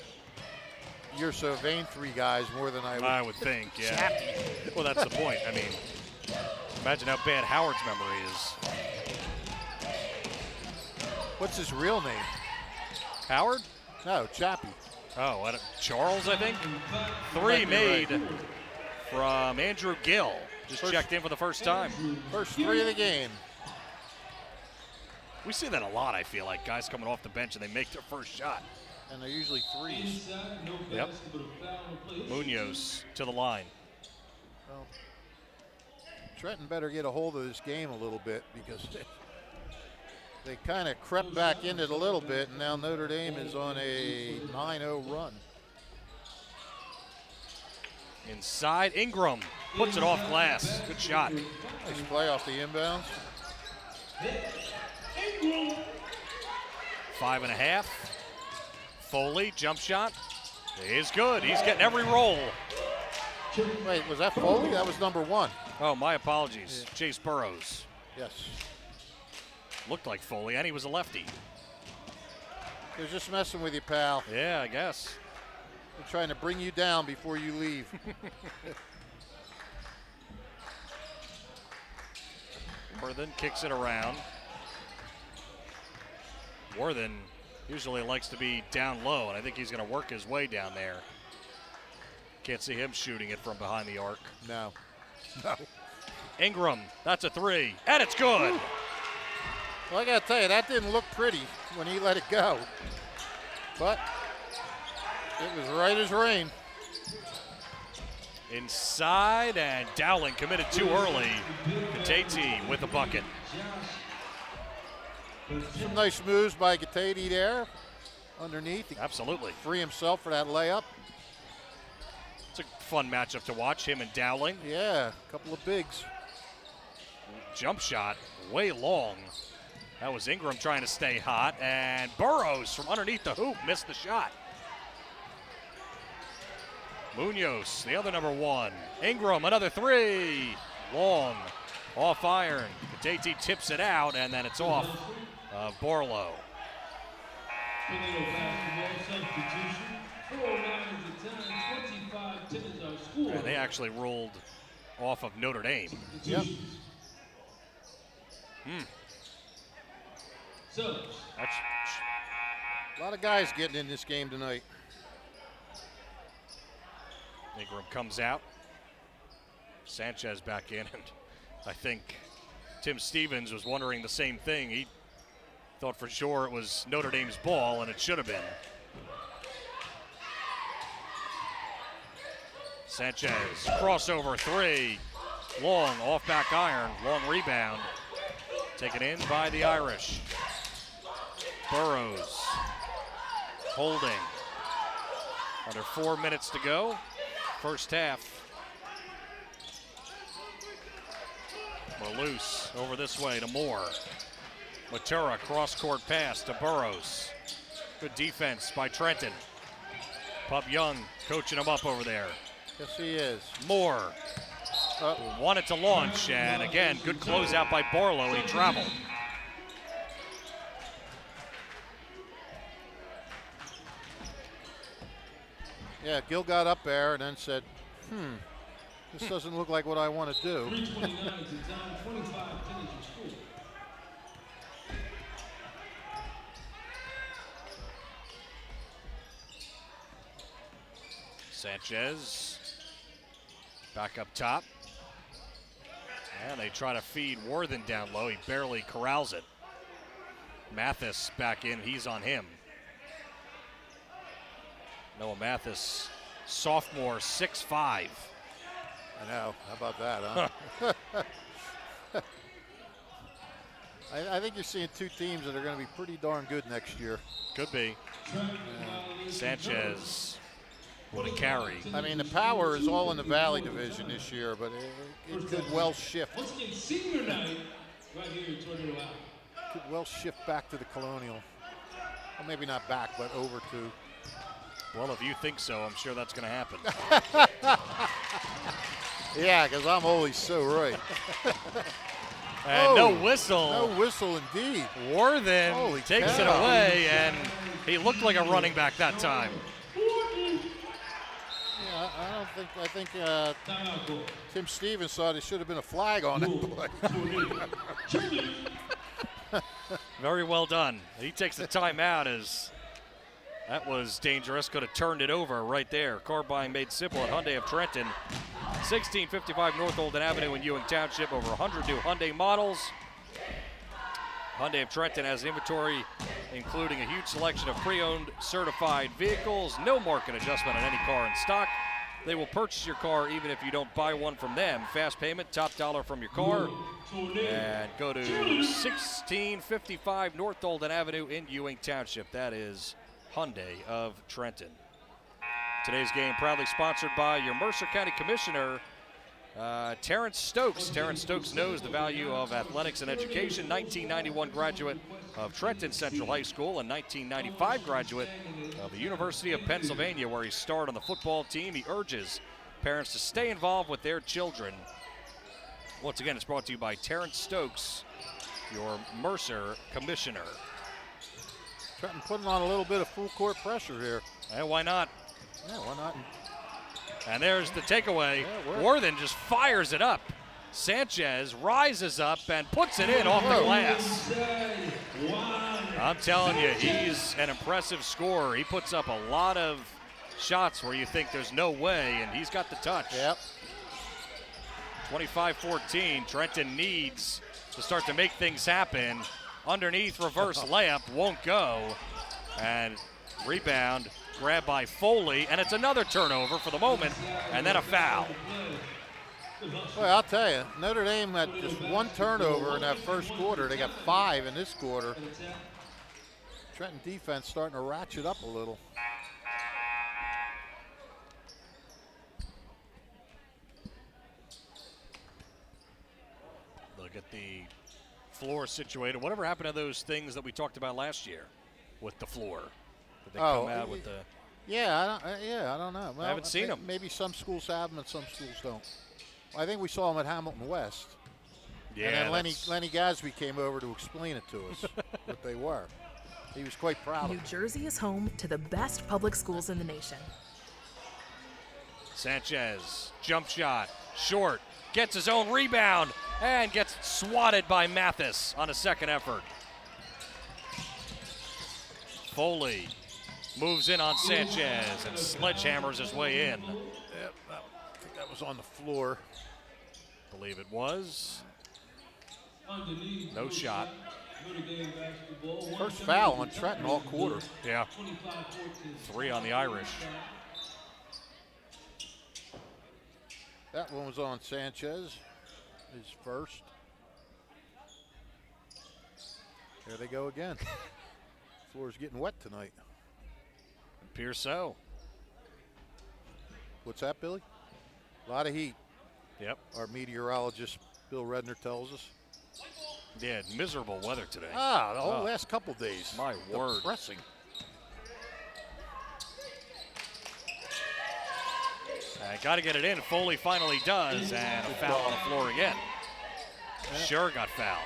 "You're So Vain" 3 guys more than I would think, yeah. Well, that's the point. I mean, imagine how bad Howard's memory is. What's his real name? Howard? No, Chappie. Oh, Charles, I think. 3 made from Andrew Gill. Just checked in for the first time. First 3 of the game. We see that a lot, I feel like. Guys coming off the bench and they make their first shot. And they're usually 3s. Yep. Munoz to the line. Well, Trenton better get a hold of this game a little bit because they kind of crept back in it a little bit, and now Notre Dame is on a 9-0 run. Inside, Ingram puts it off glass. Good shot. Nice play off the inbounds. 5.5. Foley, jump shot. Is good. He's getting every roll. Wait, was that Foley? That was number 1. Oh, my apologies. Yeah. Chase Burrows. Yes. Looked like Foley, and he was a lefty. They're just messing with you, pal. Yeah, I guess. They're trying to bring you down before you leave. Worthen kicks it around. Worthen usually likes to be down low, and I think he's going to work his way down there. Can't see him shooting it from behind the arc. No. Ingram, that's a 3, and it's good. Well, I got to tell you, that didn't look pretty when he let it go. But it was right as rain. Inside, and Dowling committed too early. Katati with the bucket. Some nice moves by Katati there underneath. Absolutely. Free himself for that layup. It's a fun matchup to watch, him and Dowling. Yeah, a couple of bigs. Jump shot, way long. That was Ingram trying to stay hot, and Burrows from underneath the hoop missed the shot. Munoz, the other number 1. Ingram, another 3. Long, off iron. Katati tips it out, and then it's off Borlow. And they actually rolled off of Notre Dame. Yep. That's a lot of guys getting in this game tonight. Ingram comes out. Sanchez back in, and I think Tim Stevens was wondering the same thing. He thought for sure it was Notre Dame's ball, and it should have been. Sanchez, crossover 3. Long, off back iron, long rebound. Taken in by the Irish. Burrows, holding. Under 4 minutes to go. First half. Loose over this way to Moore. Notre, cross-court pass to Burrows. Good defense by Trenton. Pup Young coaching him up over there. Yes, he is. Moore wanted to launch, and again, good closeout by Barlow. He traveled. Yeah, Gill got up there and then said, this doesn't look like what I want to do. 3:29 to time, 25 penalty score. Sanchez back up top. And they try to feed Worthen down low. He barely corrals it. Mathis back in. He's on him. Noah Mathis, sophomore, 6'5". I know. How about that, huh? I think you're seeing two teams that are going to be pretty darn good next year. Could be. Sanchez, what a carry. I mean, the power is all in the Valley Division this year, but it could well shift. Once again, senior night right here in Tornado Alley. Could well shift back to the Colonial. Well, maybe not back, but over to. Well, if you think so, I'm sure that's going to happen. Yeah, because I'm always so right. And no whistle. No whistle indeed. Worthen Holy takes cow. it away, and he looked like a running back that time. Yeah, I think Tim Stevens thought it should have been a flag on it. Very well done. He takes the timeout as that was dangerous. Could have turned it over right there. Car buying made simple at Hyundai of Trenton. 1655 North Olden Avenue in Ewing Township. Over 100 new Hyundai models. Hyundai of Trenton has inventory including a huge selection of pre-owned certified vehicles. No market adjustment on any car in stock. They will purchase your car even if you don't buy one from them. Fast payment, top dollar from your car. And go to 1655 North Olden Avenue in Ewing Township. That is Hyundai of Trenton. Today's game proudly sponsored by your Mercer County Commissioner, Terrence Stokes. Terrence Stokes knows the value of athletics and education. 1991 graduate of Trenton Central High School and 1995 graduate of the University of Pennsylvania, where he starred on the football team. He urges parents to stay involved with their children. Once again, it's brought to you by Terrence Stokes, your Mercer Commissioner. Trenton putting on a little bit of full court pressure here. And why not? Yeah, why not? And there's the takeaway. Yeah, Worthen just fires it up. Sanchez rises up and puts it in off the glass. I'm telling you, he's an impressive scorer. He puts up a lot of shots where you think there's no way, and he's got the touch. Yep. 25-14. Trenton needs to start to make things happen. Underneath reverse layup won't go. And rebound grabbed by Foley, and it's another turnover for the moment, and then a foul. Well, I'll tell you, Notre Dame had just one turnover in that first quarter. They got 5 in this quarter. Trenton defense starting to ratchet up a little. Look at the floor situated. Whatever happened to those things that we talked about last year with the floor? Did they come out with the? Yeah, I don't know. Well, I haven't seen them. Maybe some schools have them and some schools don't. I think we saw them at Hamilton West. Yeah. And then Lenny Gadsby came over to explain it to us what they were. He was quite proud of New them. Jersey is home to the best public schools in the nation. Sanchez, jump shot, short, gets his own rebound, and gets swatted by Mathis on a second effort. Foley moves in on Sanchez and sledgehammers his way in. Yep, I think that was on the floor. Believe it was. No shot. First foul on Trenton all quarter. Yeah. 3 on the Irish. That one was on Sanchez, his first. There they go again. Floor's getting wet tonight. Appears so. What's that, Billy? A lot of heat. Yep. Our meteorologist, Bill Redner, tells us. Yeah, miserable weather today. The whole last couple days. My word. Depressing. Got to get it in. Foley finally does, and a foul on the floor again. Sure got fouled.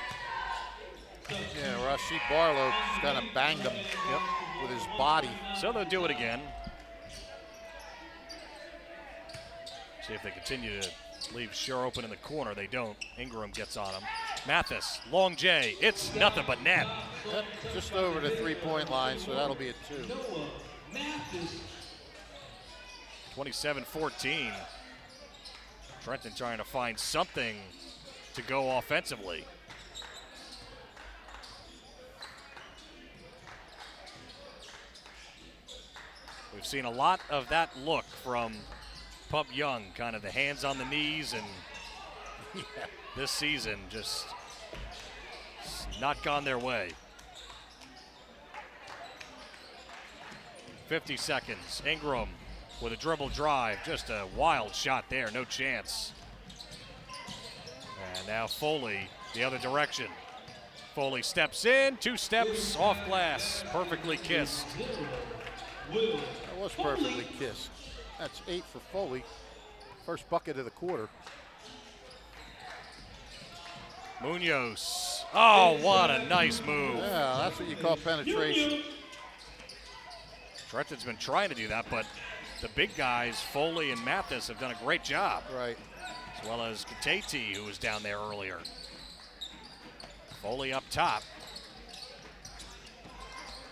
Yeah, Rashid Barlow kind of banged him with his body. So they'll do it again. See if they continue to leave Sure open in the corner. They don't. Ingram gets on him. Mathis, long J. It's nothing but net. Yep, just over the three-point line, so that'll be a 2. 27-14. Trenton trying to find something to go offensively. We've seen a lot of that look from Pup Young, kind of the hands on the knees, and this season just not gone their way. 50 seconds. Ingram with a dribble drive, just a wild shot there, no chance. And now Foley, the other direction. Foley steps in, 2 steps off glass, perfectly kissed. That was perfectly kissed. That's 8 for Foley. First bucket of the quarter. Munoz. Oh, what a nice move. Yeah, that's what you call penetration. Trenton's been trying to do that, but the big guys, Foley and Mathis, have done a great job. Right. As well as Katati, who was down there earlier. Foley up top.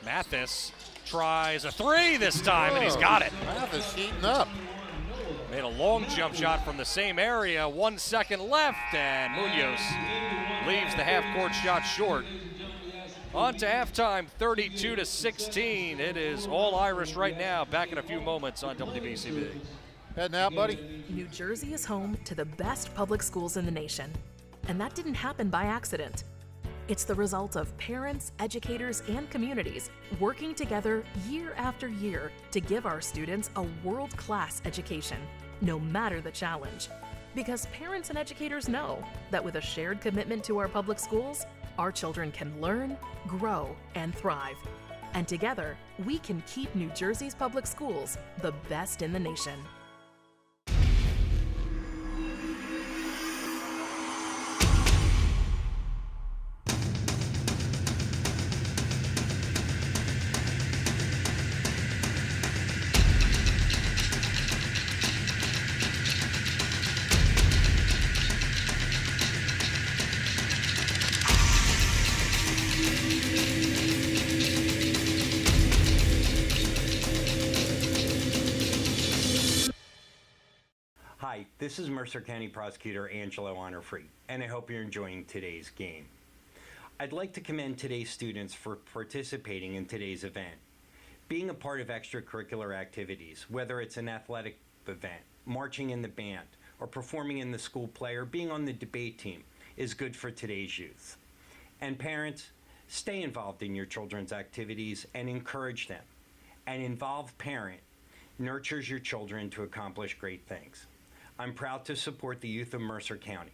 Mathis tries a 3 this time, and he's got it. Mathis heating up. Made a long jump shot from the same area. 1 second left, and Munoz leaves the half-court shot short. On to halftime, 32-16. It is all Irish right now. Back in a few moments on WBCB. Heading out, buddy. New Jersey is home to the best public schools in the nation. And that didn't happen by accident. It's the result of parents, educators, and communities working together year after year to give our students a world-class education, no matter the challenge. Because parents and educators know that with a shared commitment to our public schools, our children can learn, grow, and thrive. And together, we can keep New Jersey's public schools the best in the nation. Hi, this is Mercer County Prosecutor Angelo Honor-Free, and I hope you're enjoying today's game. I'd like to commend today's students for participating in today's event. Being a part of extracurricular activities, whether it's an athletic event, marching in the band, or performing in the school play, or being on the debate team, is good for today's youth. And parents, stay involved in your children's activities and encourage them. An involved parent nurtures your children to accomplish great things. I'm proud to support the youth of Mercer County.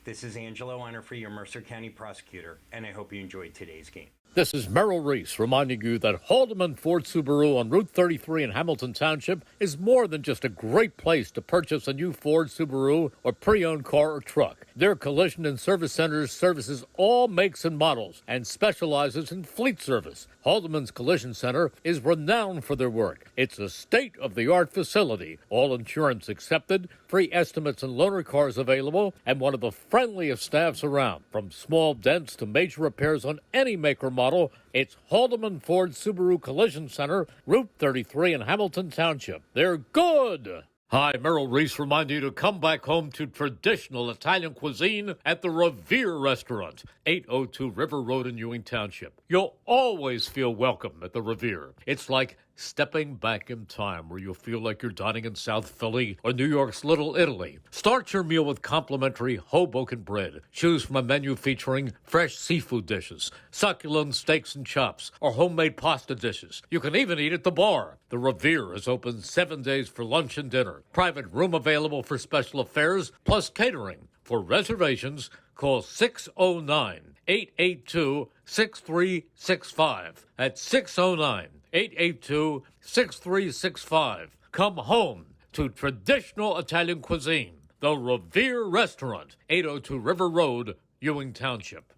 This is Angelo Honor-Free, your Mercer County Prosecutor, and I hope you enjoyed today's game. This is Merrill Reese reminding you that Haldeman Ford Subaru on Route 33 in Hamilton Township is more than just a great place to purchase a new Ford Subaru or pre-owned car or truck. Their collision and service centers services all makes and models and specializes in fleet service. Haldeman's Collision Center is renowned for their work. It's a state-of-the-art facility, all insurance accepted, free estimates and loaner cars available, and one of the friendliest staffs around. From small dents to major repairs on any make or model, it's Haldeman Ford Subaru Collision Center, Route 33 in Hamilton Township. They're good! Hi, Merrill Reese reminding you to come back home to traditional Italian cuisine at the Revere Restaurant, 802 River Road in Ewing Township. You'll always feel welcome at the Revere. It's like stepping back in time where you'll feel like you're dining in South Philly or New York's Little Italy. Start your meal with complimentary Hoboken bread. Choose from a menu featuring fresh seafood dishes, succulent steaks and chops, or homemade pasta dishes. You can even eat at the bar. The Revere is open 7 days for lunch and dinner. Private room available for special affairs, plus catering. For reservations, call 609-882-6365. That's 609-882-6365. Come home to traditional Italian cuisine. The Revere Restaurant, 802 River Road, Ewing Township.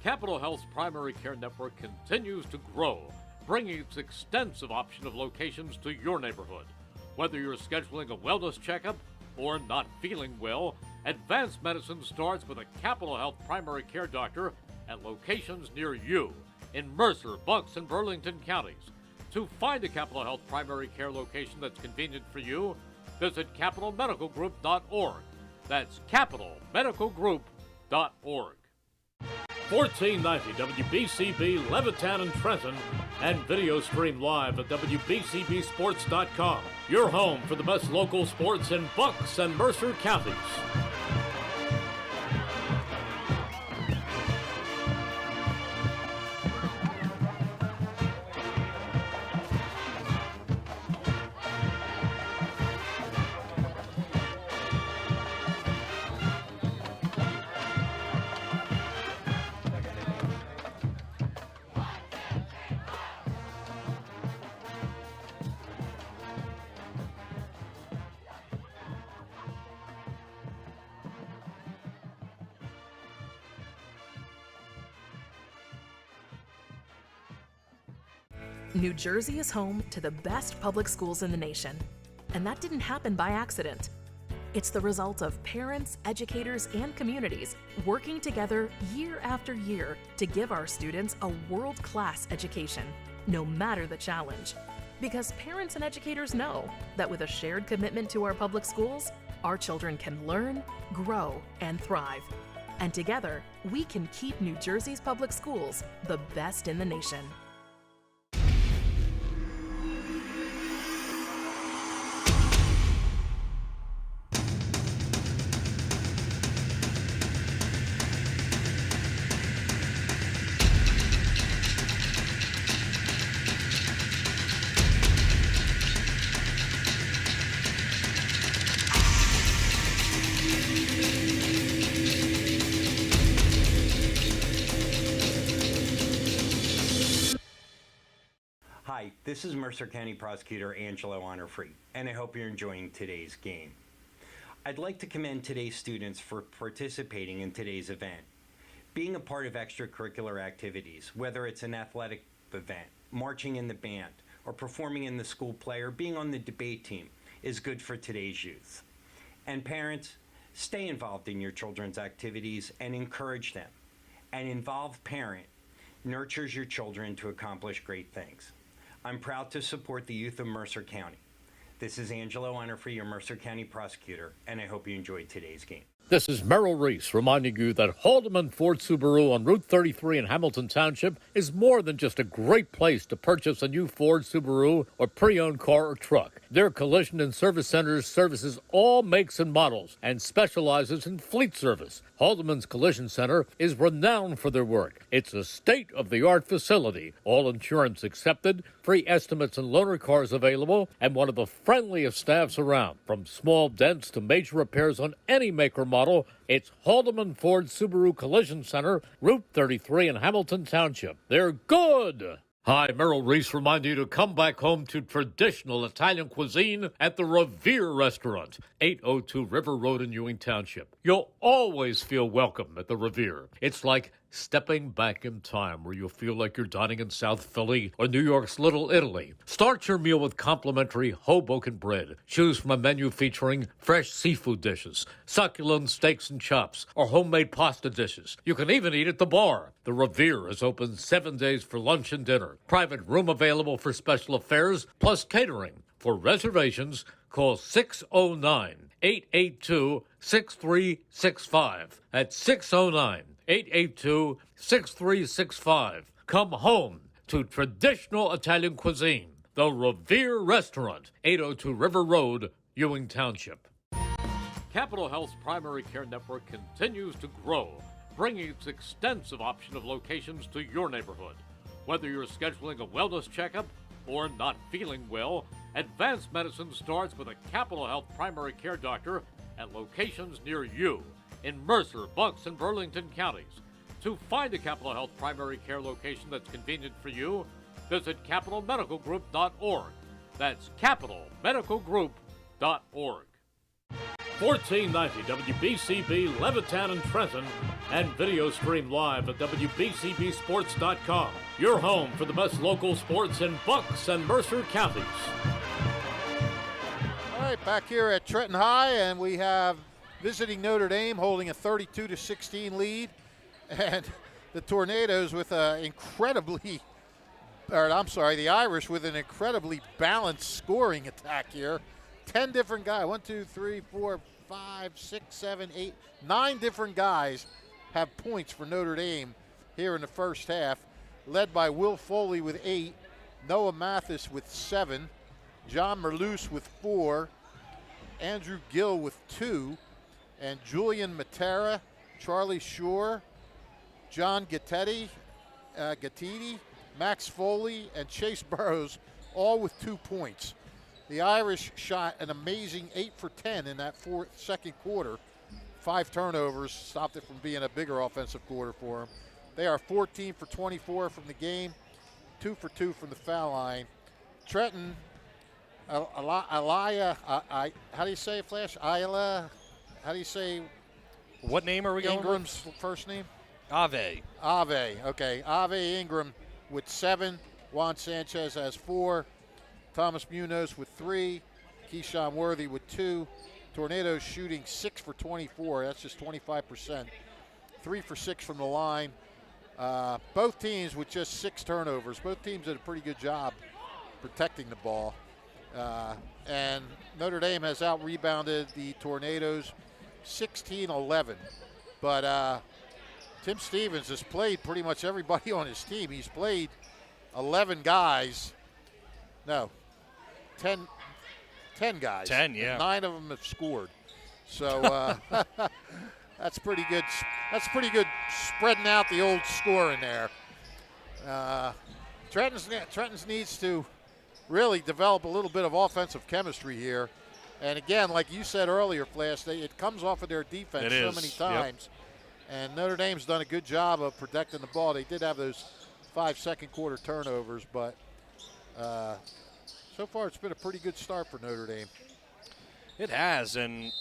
Capital Health's primary care network continues to grow, bringing its extensive option of locations to your neighborhood. Whether you're scheduling a wellness checkup or not feeling well, advanced medicine starts with a Capital Health primary care doctor at locations near you in Mercer, Bucks, and Burlington counties. To find a Capital Health primary care location that's convenient for you, visit capitalmedicalgroup.org. That's capitalmedicalgroup.org. 1490 WBCB Levittown and Trenton, and video stream live at WBCBsports.com. Your home for the best local sports in Bucks and Mercer counties. New Jersey is home to the best public schools in the nation. And that didn't happen by accident. It's the result of parents, educators, and communities working together year after year to give our students a world-class education, no matter the challenge. Because parents and educators know that with a shared commitment to our public schools, our children can learn, grow, and thrive. And together, we can keep New Jersey's public schools the best in the nation. Hi, this is Mercer County Prosecutor Angelo Honor-Free, and I hope you're enjoying today's game. I'd like to commend today's students for participating in today's event. Being a part of extracurricular activities, whether it's an athletic event, marching in the band, or performing in the school play, or being on the debate team, is good for today's youth. And parents, stay involved in your children's activities and encourage them. An involved parent nurtures your children to accomplish great things. I'm proud to support the youth of Mercer County. This is Angelo Honor-Free, your Mercer County Prosecutor, and I hope you enjoyed today's game. This is Merrill Reese reminding you that Haldeman Ford Subaru on Route 33 in Hamilton Township is more than just a great place to purchase a new Ford Subaru or pre-owned car or truck. Their collision and service centers services all makes and models and specializes in fleet service. Haldeman's Collision Center is renowned for their work. It's a state-of-the-art facility, all insurance accepted, free estimates and loaner cars available, and one of the friendliest staffs around. From small dents to major repairs on any make or model, it's Haldeman Ford Subaru Collision Center, Route 33 in Hamilton Township. They're good! Hi, Merrill Reese reminding you to come back home to traditional Italian cuisine at the Revere Restaurant, 802 River Road in Ewing Township. You'll always feel welcome at the Revere. It's like stepping back in time where you'll feel like you're dining in South Philly or New York's Little Italy. Start your meal with complimentary Hoboken bread. Choose from a menu featuring fresh seafood dishes, succulent steaks and chops, or homemade pasta dishes. You can even eat at the bar. The Revere is open 7 days for lunch and dinner. Private room available for special affairs, plus catering. For reservations, call 609-882-6365. That's 609-882-6365. Come home to traditional Italian cuisine. The Revere Restaurant, 802 River Road, Ewing Township. Capital Health's primary care network continues to grow, bringing its extensive option of locations to your neighborhood. Whether you're scheduling a wellness checkup or not feeling well, advanced medicine starts with a Capital Health primary care doctor at locations near you in Mercer, Bucks, and Burlington counties. To find a Capital Health primary care location that's convenient for you, visit capitalmedicalgroup.org. That's capitalmedicalgroup.org. 1490 WBCB Levittown and Trenton, and video stream live at WBCBsports.com. Your home for the best local sports in Bucks and Mercer counties. All right, back here at Trenton High, and we have visiting Notre Dame holding a 32-16 lead, and the Tornadoes with the Irish with an incredibly balanced scoring attack here. 10 different guys, 1, 2, 3, 4, 5, 6, 7, 8, 9 different guys have points for Notre Dame here in the first half, led by Will Foley with 8, Noah Mathis with 7, John Merloose with 4, Andrew Gill with 2, and Julian Matera, Charlie Shore, John Gattetti, Max Foley, and Chase Burrows all with 2 points. The Irish shot an amazing 8 for 10 in that second quarter. 5 turnovers stopped it from being a bigger offensive quarter for them. They are 14 for 24 from the game, 2 for 2 from the foul line. Trenton, Elia, how do you say it, Flash? Ila, how do you say? What name are we going Ingram's first name? Ave. Okay. Ave Ingram with 7. Juan Sanchez has 4. Thomas Munoz with 3. Keyshawn Worthy with 2. Tornadoes shooting 6 for 24. That's just 25%. 3 for 6 from the line. Both teams with just 6 turnovers. Both teams did a pretty good job protecting the ball. And Notre Dame has out-rebounded the Tornadoes 16-11. But Tim Stevens has played pretty much everybody on his team. He's played 11 guys. No, 10 guys. 10, yeah. 9 of them have scored. So that's pretty good. That's pretty good spreading out the old score in there. Trenton's needs to really develop a little bit of offensive chemistry here. And again, like you said earlier, Flash, it comes off of their defense so many times. Yep. And Notre Dame's done a good job of protecting the ball. They did have those 5 second quarter turnovers, but so far it's been a pretty good start for Notre Dame. It has, and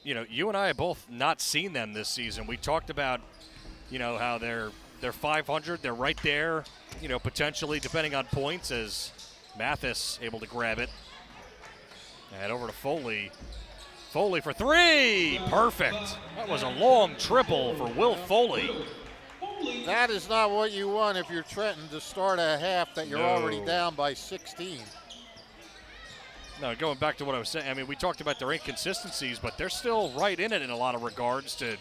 you and I have both not seen them this season. We talked about, how they're 500, they're right there, potentially depending on points, as Mathis able to grab it. And over to Foley. Foley for 3, perfect. That was a long triple for Will Foley. That is not what you want if you're Trenton, to start a half that you're already down by 16. No, going back to what I was saying, I mean, we talked about their inconsistencies, but they're still right in it in a lot of regards to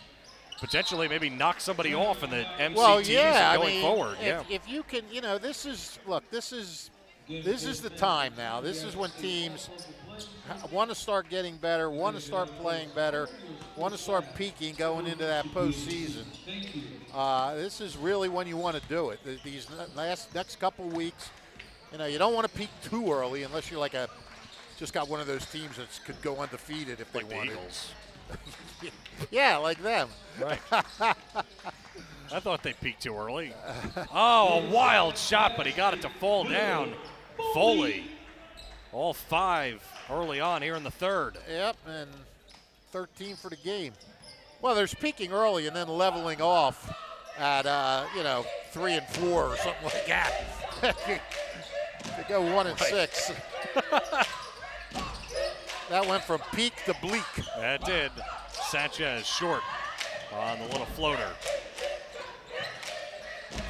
potentially maybe knock somebody off in the MCTs going forward. If you can, this is the time now. This is when teams want to start getting better, want to start playing better, want to start peaking going into that postseason. This is really when you want to do it. These next couple weeks, you don't want to peak too early unless you're just got one of those teams that could go undefeated if they wanted. The Eagles. Yeah, like them. Right. I thought they peaked too early. Oh, a wild shot, but he got it to fall down. Foley, all 5 early on here in the third. Yep, and 13 for the game. Well, there's peaking early and then leveling off at 3 and 4 or something like that. They go 1 and 6. That went from peak to bleak. That did. Sanchez short on the little floater.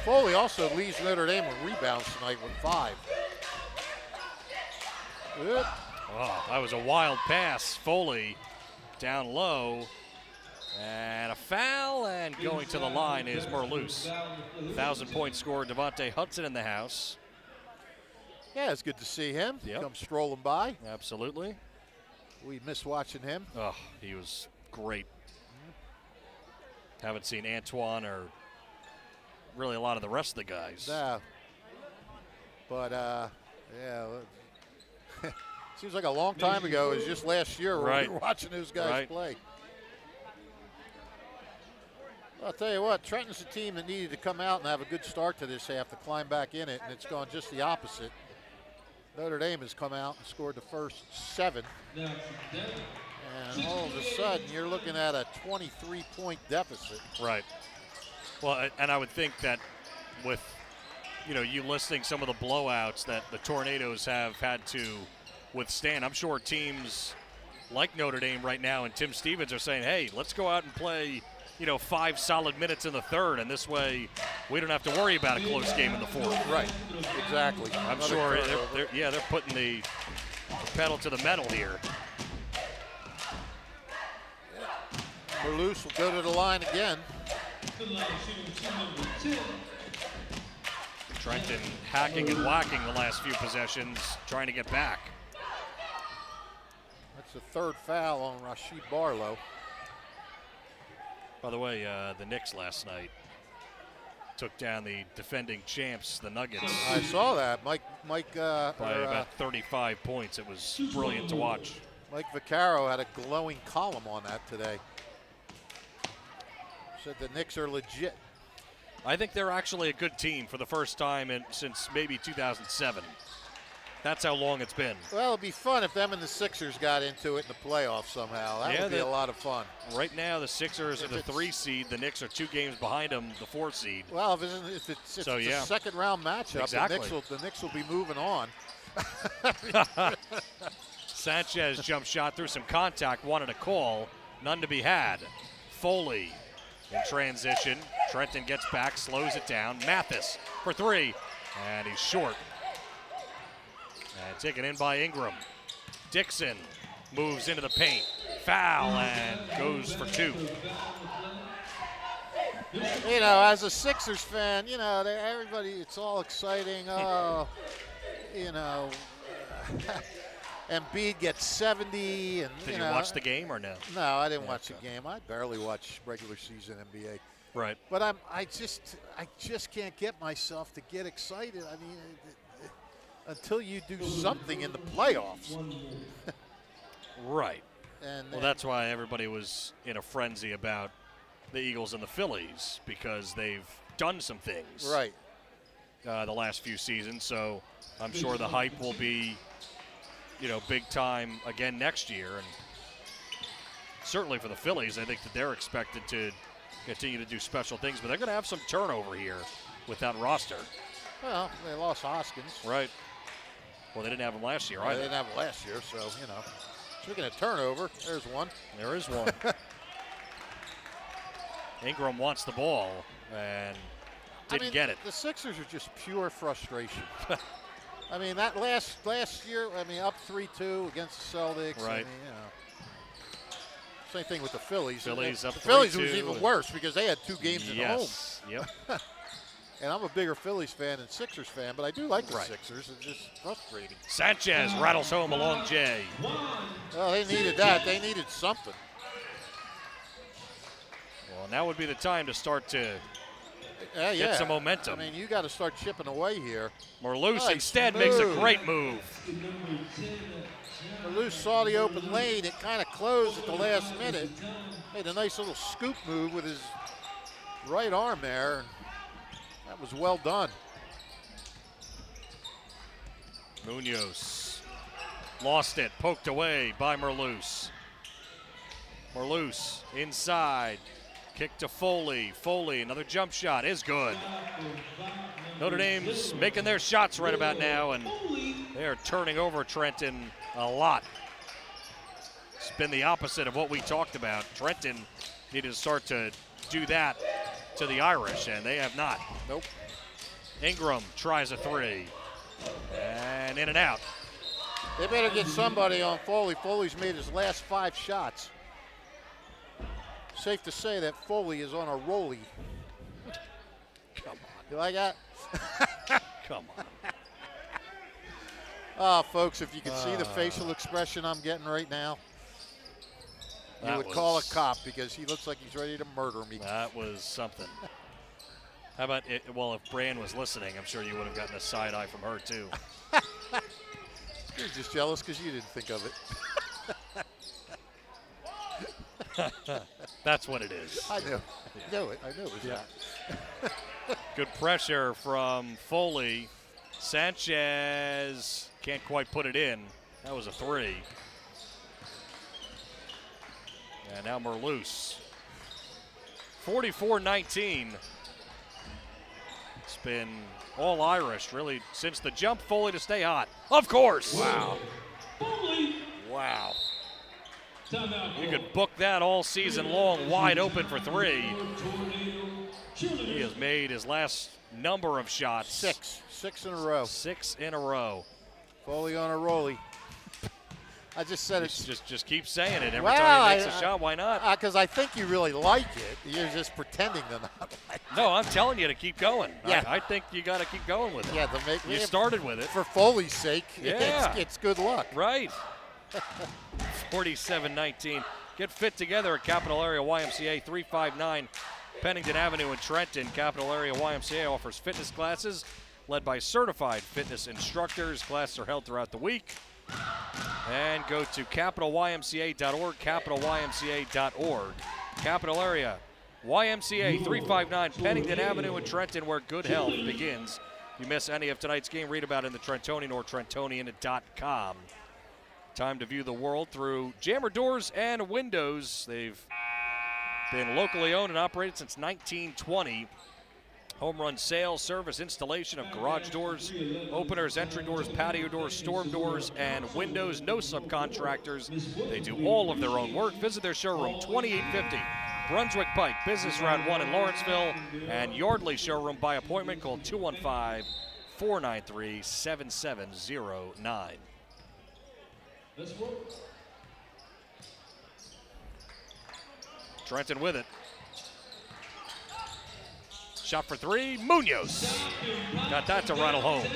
Foley also leads Notre Dame with rebounds tonight with 5. Good. Oh, that was a wild pass. Foley down low. And a foul, and going to the line is Merloose. 1,000-point scorer Devontae Hudson in the house. Yeah, it's good to see him. Yep. Come strolling by. Absolutely. We miss watching him. Oh, he was great. Haven't seen Antoine or really a lot of the rest of the guys. Yeah. But, yeah. Seems like a long time ago. It was just last year when we were watching those guys play. I'll tell you what, Trenton's a team that needed to come out and have a good start to this half to climb back in it, and it's gone just the opposite. Notre Dame has come out and scored the first 7. And all of a sudden, you're looking at a 23-point deficit. Right. Well, and I would think that with, you listing some of the blowouts that the Tornadoes have had to withstand, I'm sure teams like Notre Dame right now and Tim Stevens are saying, hey, let's go out and play 5 solid minutes in the third, and this way we don't have to worry about a close game in the fourth. Right, exactly. I'm sure they're putting the pedal to the metal here. Berluce will go to the line again. Trenton hacking and whacking the last few possessions, trying to get back. That's the 3rd foul on Rashid Barlow. By the way, the Knicks last night took down the defending champs, the Nuggets. I saw that. Mike by about 35 points. It was brilliant to watch. Mike Vaccaro had a glowing column on that today. Said the Knicks are legit. I think they're actually a good team for the first time since maybe 2007. That's how long it's been. Well, it'd be fun if them and the Sixers got into it in the playoffs somehow. That would be a lot of fun. Right now, the Sixers are the 3 seed. The Knicks are 2 games behind them, the 4 seed. Well, if it's a second-round matchup, exactly. the Knicks will be moving on. Sanchez jump shot through some contact, wanted a call, none to be had. Foley in transition. Trenton gets back, slows it down. Mathis for 3, and he's short. And taken in by Ingram. Dixon moves into the paint. Foul and goes for 2. As a Sixers fan, everybody, it's all exciting. Oh, Embiid gets 70. And, Did you watch the game or no? No, I didn't watch the game. I barely watch regular season NBA. Right. But I just can't get myself to get excited. I mean, until you do something in the playoffs. Right. And that's why everybody was in a frenzy about the Eagles and the Phillies, because they've done some things right the last few seasons. So I'm sure the hype will be, big time again next year. And certainly for the Phillies, I think that they're expected to continue to do special things, but they're going to have some turnover here with that roster. Well, they lost Hoskins. Right. Well, they didn't have him last year They either. didn't have him last year, so, Speaking of turnover, there's one. There is one. Ingram wants the ball and didn't get it. The Sixers are just pure frustration. I mean, that last year, up 3-2 against the Celtics. Right. Same thing with the Phillies. Phillies up 3-2. The Phillies was even worse because they had 2 games at home. Yep. And I'm a bigger Phillies fan than Sixers fan, but I do like the Sixers. It's just frustrating. Sanchez rattles home a long J. Well, they needed that. They needed something. Well, now would be the time to start to get some momentum. I mean, you got to start chipping away here. Merluce instead makes a great move. Merluce saw the open lane. It kind of closed at the last minute. Made a nice little scoop move with his right arm there. That was well done. Munoz lost it, poked away by Merluce. Merluce inside, kick to Foley. Foley, another jump shot is good. Notre Dame's making their shots right about now, and they are turning over Trenton a lot. It's been the opposite of what we talked about. Trenton needed to start to do that to the Irish, and they have not. Nope. Ingram tries a 3, and in and out. They better get somebody on Foley. Foley's made his last 5 shots. Safe to say that Foley is on a rollie. Come on. You like that? Come on. Folks, if you could see the facial expression I'm getting right now, you That would call a was- cop because he looks like he's ready to murder me. That was something. How about it? Well, if Bran was listening, I'm sure you would have gotten a side eye from her too. You're just jealous because you didn't think of it. That's what it is. I know. I know it. I know it was that. Good pressure from Foley. Sanchez can't quite put it in. That was a 3. And now Merloose. 44-19. It's been all Irish, really, since the jump. Foley to stay hot. Of course. Wow. Wow. Timeout. You could book that all season long, wide open for 3. He has made his last number of shots. 6. 6 in a row. 6 in a row. Foley on a rollie. I just said it's Just keep saying it. Every Well, time he makes I- a shot, why not? because I think you really like it. You're just pretending to not like it. No, I'm telling you to keep going. Yeah. I think you got to keep going with it. Yeah, to make You started with it. for Foley's sake. Yeah. It's good luck. Right. 47-19. Get fit together at Capital Area YMCA, 359 Pennington Avenue in Trenton. Capital Area YMCA offers fitness classes led by certified fitness instructors. Classes are held throughout the week. And go to capitalymca.org, capitalymca.org. Capital Area YMCA, 359 Pennington Avenue in Trenton, where good health begins. If you miss any of tonight's game, read about it in the Trentonian or Trentonian.com. Time to view the world through Jammer Doors and Windows. They've been locally owned and operated since 1920. Home run sales, service, installation of garage doors, openers, entry doors, patio doors, storm doors, and windows. No subcontractors. They do all of their own work. Visit their showroom, 2850 Brunswick Pike, Business Route 1 in Lawrenceville, and Yardley showroom by appointment. Call 215-493-7709. Let's work. Trenton with it. Shot for 3, Munoz. Got that to rattle home.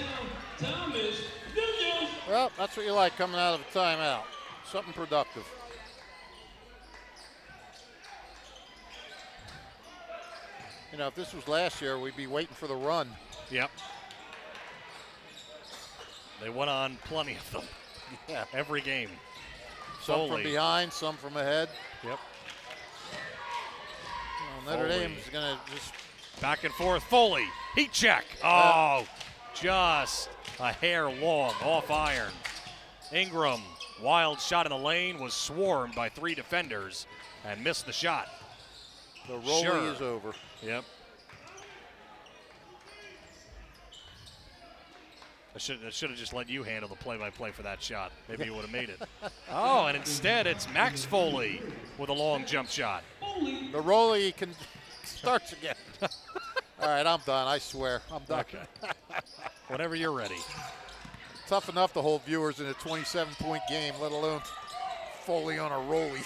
Thomas Munoz. Well, that's what you like coming out of a timeout. Something productive. You know, if this was last year, we'd be waiting for the run. Yep. They went on plenty of them. Yeah. Every game. Some Foley. from behind, some from ahead. Yep. Well, Notre Foley. Dame is going to just Back and forth. Foley. Heat check. Oh, just a hair long off iron. Ingram. Wild shot in the lane, was swarmed by 3 defenders and missed the shot. the rolling Sure. is over. Yep. I should have just let you handle the play-by-play for that shot. Maybe you would have made it. Oh, and instead it's Max Foley with a long jump shot. The rolling can starts again. All right, I'm done. I swear, I'm done. Okay. Whenever you're ready. Tough enough to hold viewers in a 27-point game, let alone Foley on a rollie.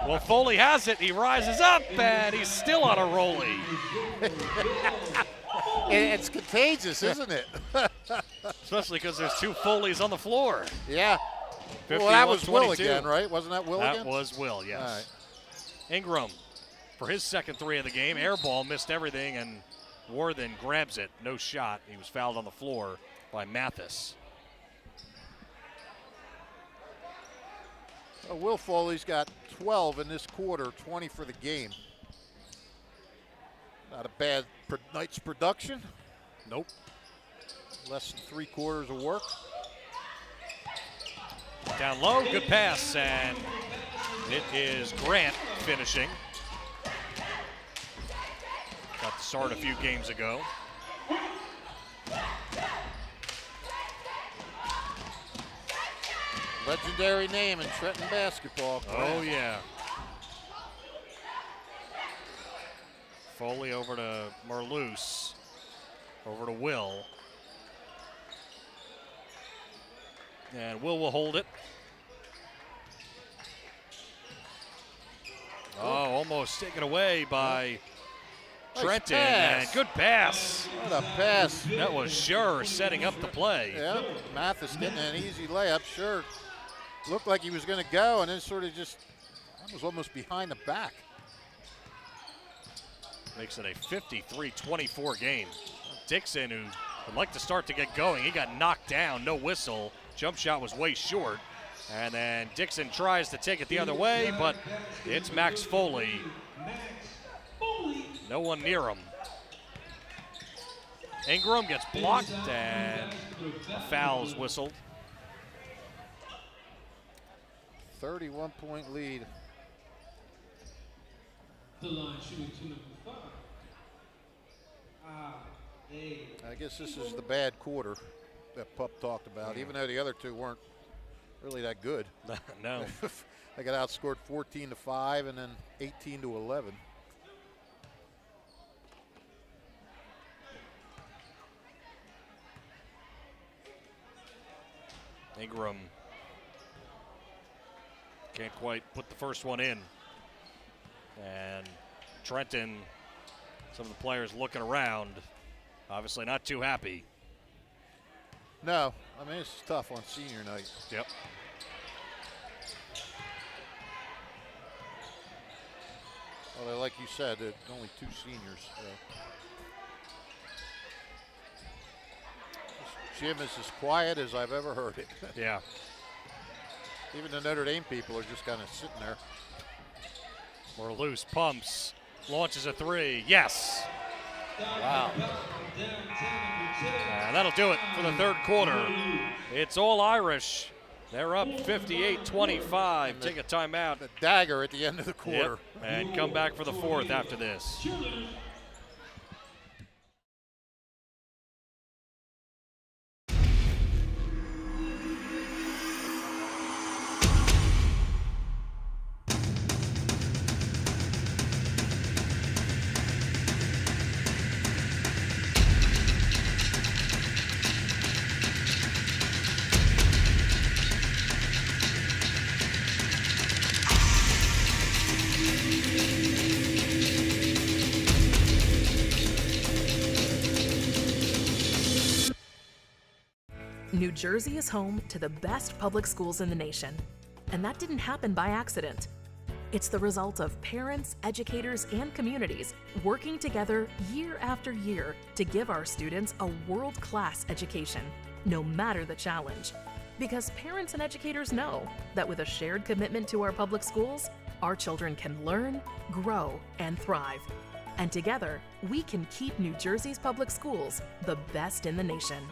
Well, Foley has it. He rises up, and he's still on a rollie. It's contagious, isn't it? Especially because there's 2 Foleys on the floor. Yeah. Well, that was Will 51-22. again, right? Wasn't that Will That again? was Will, yes. All right. Ingram for his second 3 of the game. Air ball, missed everything, and Worthen grabs it. No shot. He was fouled on the floor by Mathis. Well, Will Foley's got 12 in this quarter, 20 for the game. Not a bad night's production. Nope. Less than 3 quarters of work. Down low, good pass, and it is Grant finishing. Got the start a few games ago. Legendary name in Trenton basketball. Oh, yeah. Foley over to Merloose. Over to Will. And Will hold it. Oh, almost taken away by Trenton, pass. and good pass. What a pass. That was Sure setting up the play. Yeah, Mathis getting an easy layup. Sure, looked like he was going to go, and then sort of just was almost behind the back. Makes it a 53-24 game. Dixon, who would like to start to get going, he got knocked down, no whistle. Jump shot was way short. And then Dixon tries to take it the other way, but it's Max Foley. No one near him. Ingram gets blocked, and a foul's whistled. 31-point lead. The line shooting to number 5. I guess this is the bad quarter that Pup talked about, even though the other two weren't really that good. No. They got outscored 14-5 and then 18-11. Ingram can't quite put the first one in. And Trenton, some of the players looking around, obviously not too happy. No, I mean, it's tough on senior night. Yep. Although, like you said, there's only two seniors. This gym is as quiet as I've ever heard it. Yeah. Even the Notre Dame people are just kind of sitting there. More loose, pumps, launches a three. Yes. Wow. And that'll do it for the third quarter. It's all Irish. They're up 58-25. Take a timeout. The dagger at the end of the quarter. Yep. And come back for the fourth after this. New Jersey is home to the best public schools in the nation. And that didn't happen by accident. It's the result of parents, educators, and communities working together year after year to give our students a world-class education, no matter the challenge. Because parents and educators know that with a shared commitment to our public schools, our children can learn, grow, and thrive. And together, we can keep New Jersey's public schools the best in the nation.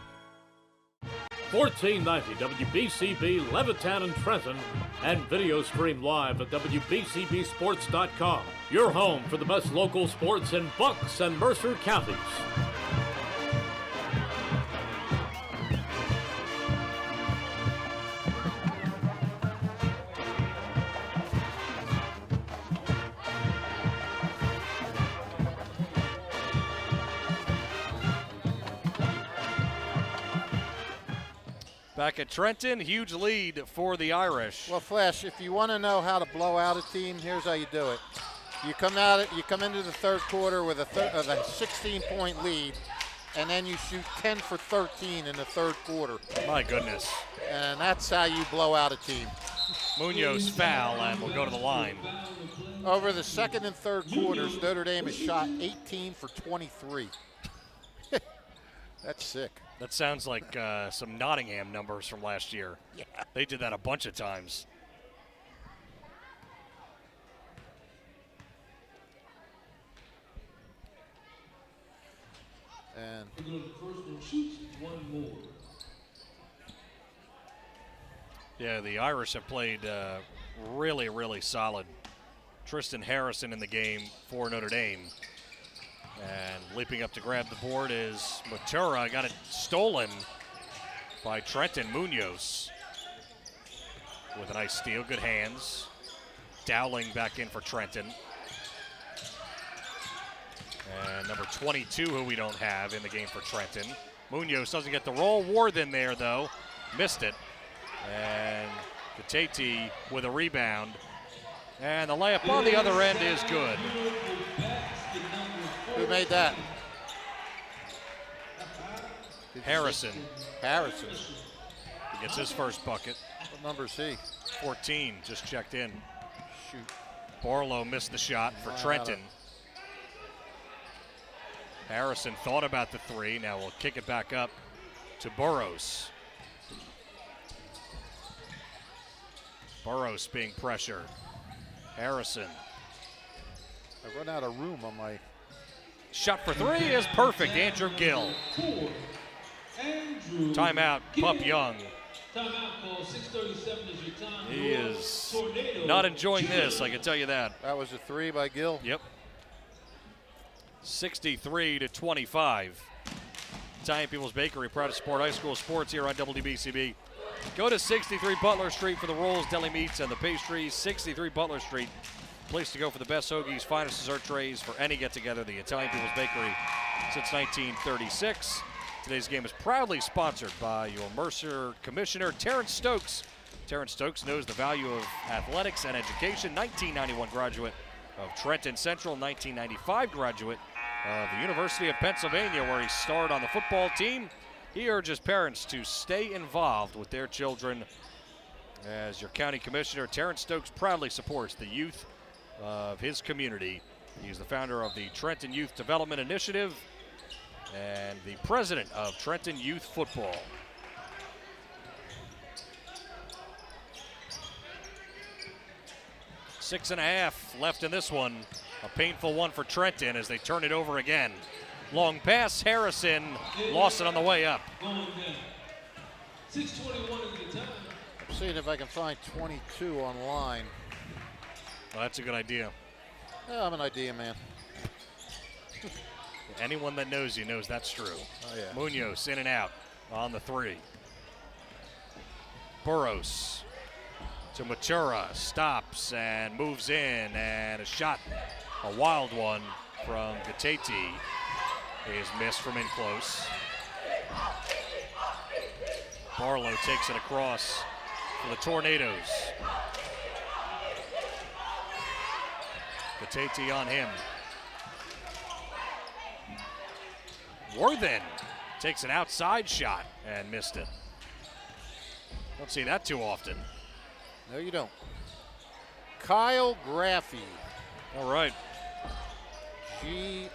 1490 WBCB Levittown and Trenton, and video stream live at WBCBsports.com. Your home for the best local sports in Bucks and Mercer counties. Back at Trenton, huge lead for the Irish. Well, Flash, if you want to know how to blow out a team, here's how you do it. You come into the third quarter with a 16-point lead, and then you shoot 10 for 13 in the third quarter. My goodness. And that's how you blow out a team. Munoz foul, and we'll go to the line. Over the second and third quarters, Notre Dame has shot 18 for 23. That's sick. That sounds like some Nottingham numbers from last year. Yeah. They did that a bunch of times. And The first one shoots one more. Yeah, the Irish have played really, really solid. Tristan Harrison in the game for Notre Dame. And leaping up to grab the board is Notre. Got it stolen by Trenton Munoz with a nice steal. Good hands. Dowling back in for Trenton. And number 22, who we don't have in the game for Trenton. Munoz doesn't get the roll. Ward in there, though. Missed it. And Katete with a rebound. And the layup on the other end is good. Who made that? Harrison. Harrison. He gets his first bucket. What number is he? 14, just checked in. Shoot. Barlow missed the shot for Trenton. Harrison thought about the three. Now we'll kick it back up to Burrows. Burrows being pressured. Harrison. I run out of room on my... Shot for three is perfect. Andrew Gill. Timeout, Pup Young. Timeout call, 6:37 is your time. He is not enjoying this, I can tell you that. That was a three by Gill. Yep. 63-25. Italian People's Bakery, proud to support high school sports here on WBCB. Go to 63 Butler Street for the rolls, deli meats, and the pastries. 63 Butler Street, place to go for the best hoagies, finest dessert trays for any get-together. The Italian People's Bakery since 1936. Today's game is proudly sponsored by your Mercer Commissioner, Terrence Stokes. Terrence Stokes knows the value of athletics and education. 1991 graduate of Trenton Central, 1995 graduate of the University of Pennsylvania, where he starred on the football team. He urges parents to stay involved with their children. As your county commissioner, Terrence Stokes proudly supports the youth of his community. He's the founder of the Trenton Youth Development Initiative and the president of Trenton Youth Football. Six and a half left in this one. A painful one for Trenton as they turn it over again. Long pass, Harrison lost it on the way up. 6:21 is the time. I'm seeing if I can find 22 online. Well, that's a good idea. Yeah, I'm an idea man. Anyone that knows you knows that's true. Oh, yeah. Munoz in and out on the three. Burrows to Matura, stops and moves in, and a shot, a wild one from Gatete is missed from in close. Barlow takes it across for the Tornadoes. Gatete on him. Worthen takes an outside shot and missed it. Don't see that too often. No, you don't. Kyle Graffie. All right. Graffie.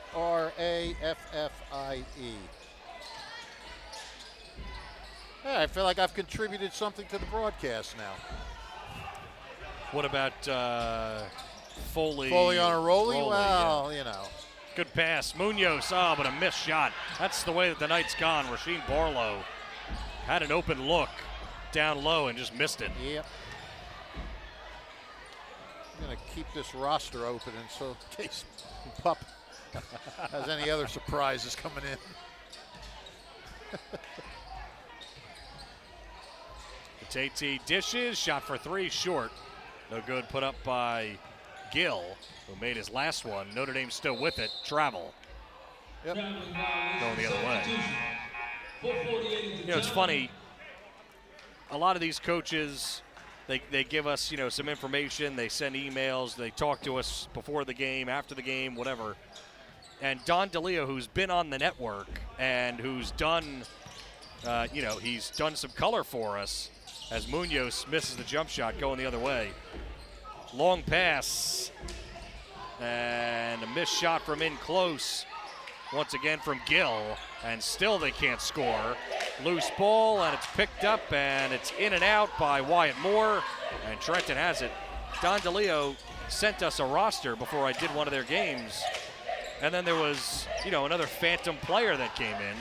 Yeah, I feel like I've contributed something to the broadcast now. What about Foley? Foley on a rolling? Well, yeah. you know. Good pass. Munoz, but a missed shot. That's the way that the night's gone. Rasheem Barlow had an open look down low and just missed it. Yep. I'm going to keep this roster open in so in case Pup has any other surprises coming in. Tate dishes, shot for three, short. No good, put up by Gill, who made his last one. Notre Dame still with it. Travel. Yep. Going the other way. You know, it's funny. A lot of these coaches, they give us, some information. They send emails. They talk to us before the game, after the game, whatever. And Don DeLeo, who's been on the network and who's done, he's done some color for us, as Munoz misses the jump shot going the other way. Long pass and a missed shot from in close. Once again from Gill, and still they can't score. Loose ball, and it's picked up, and it's in and out by Wyatt Moore, and Trenton has it. Don DeLeo sent us a roster before I did one of their games, and then there was, another phantom player that came in,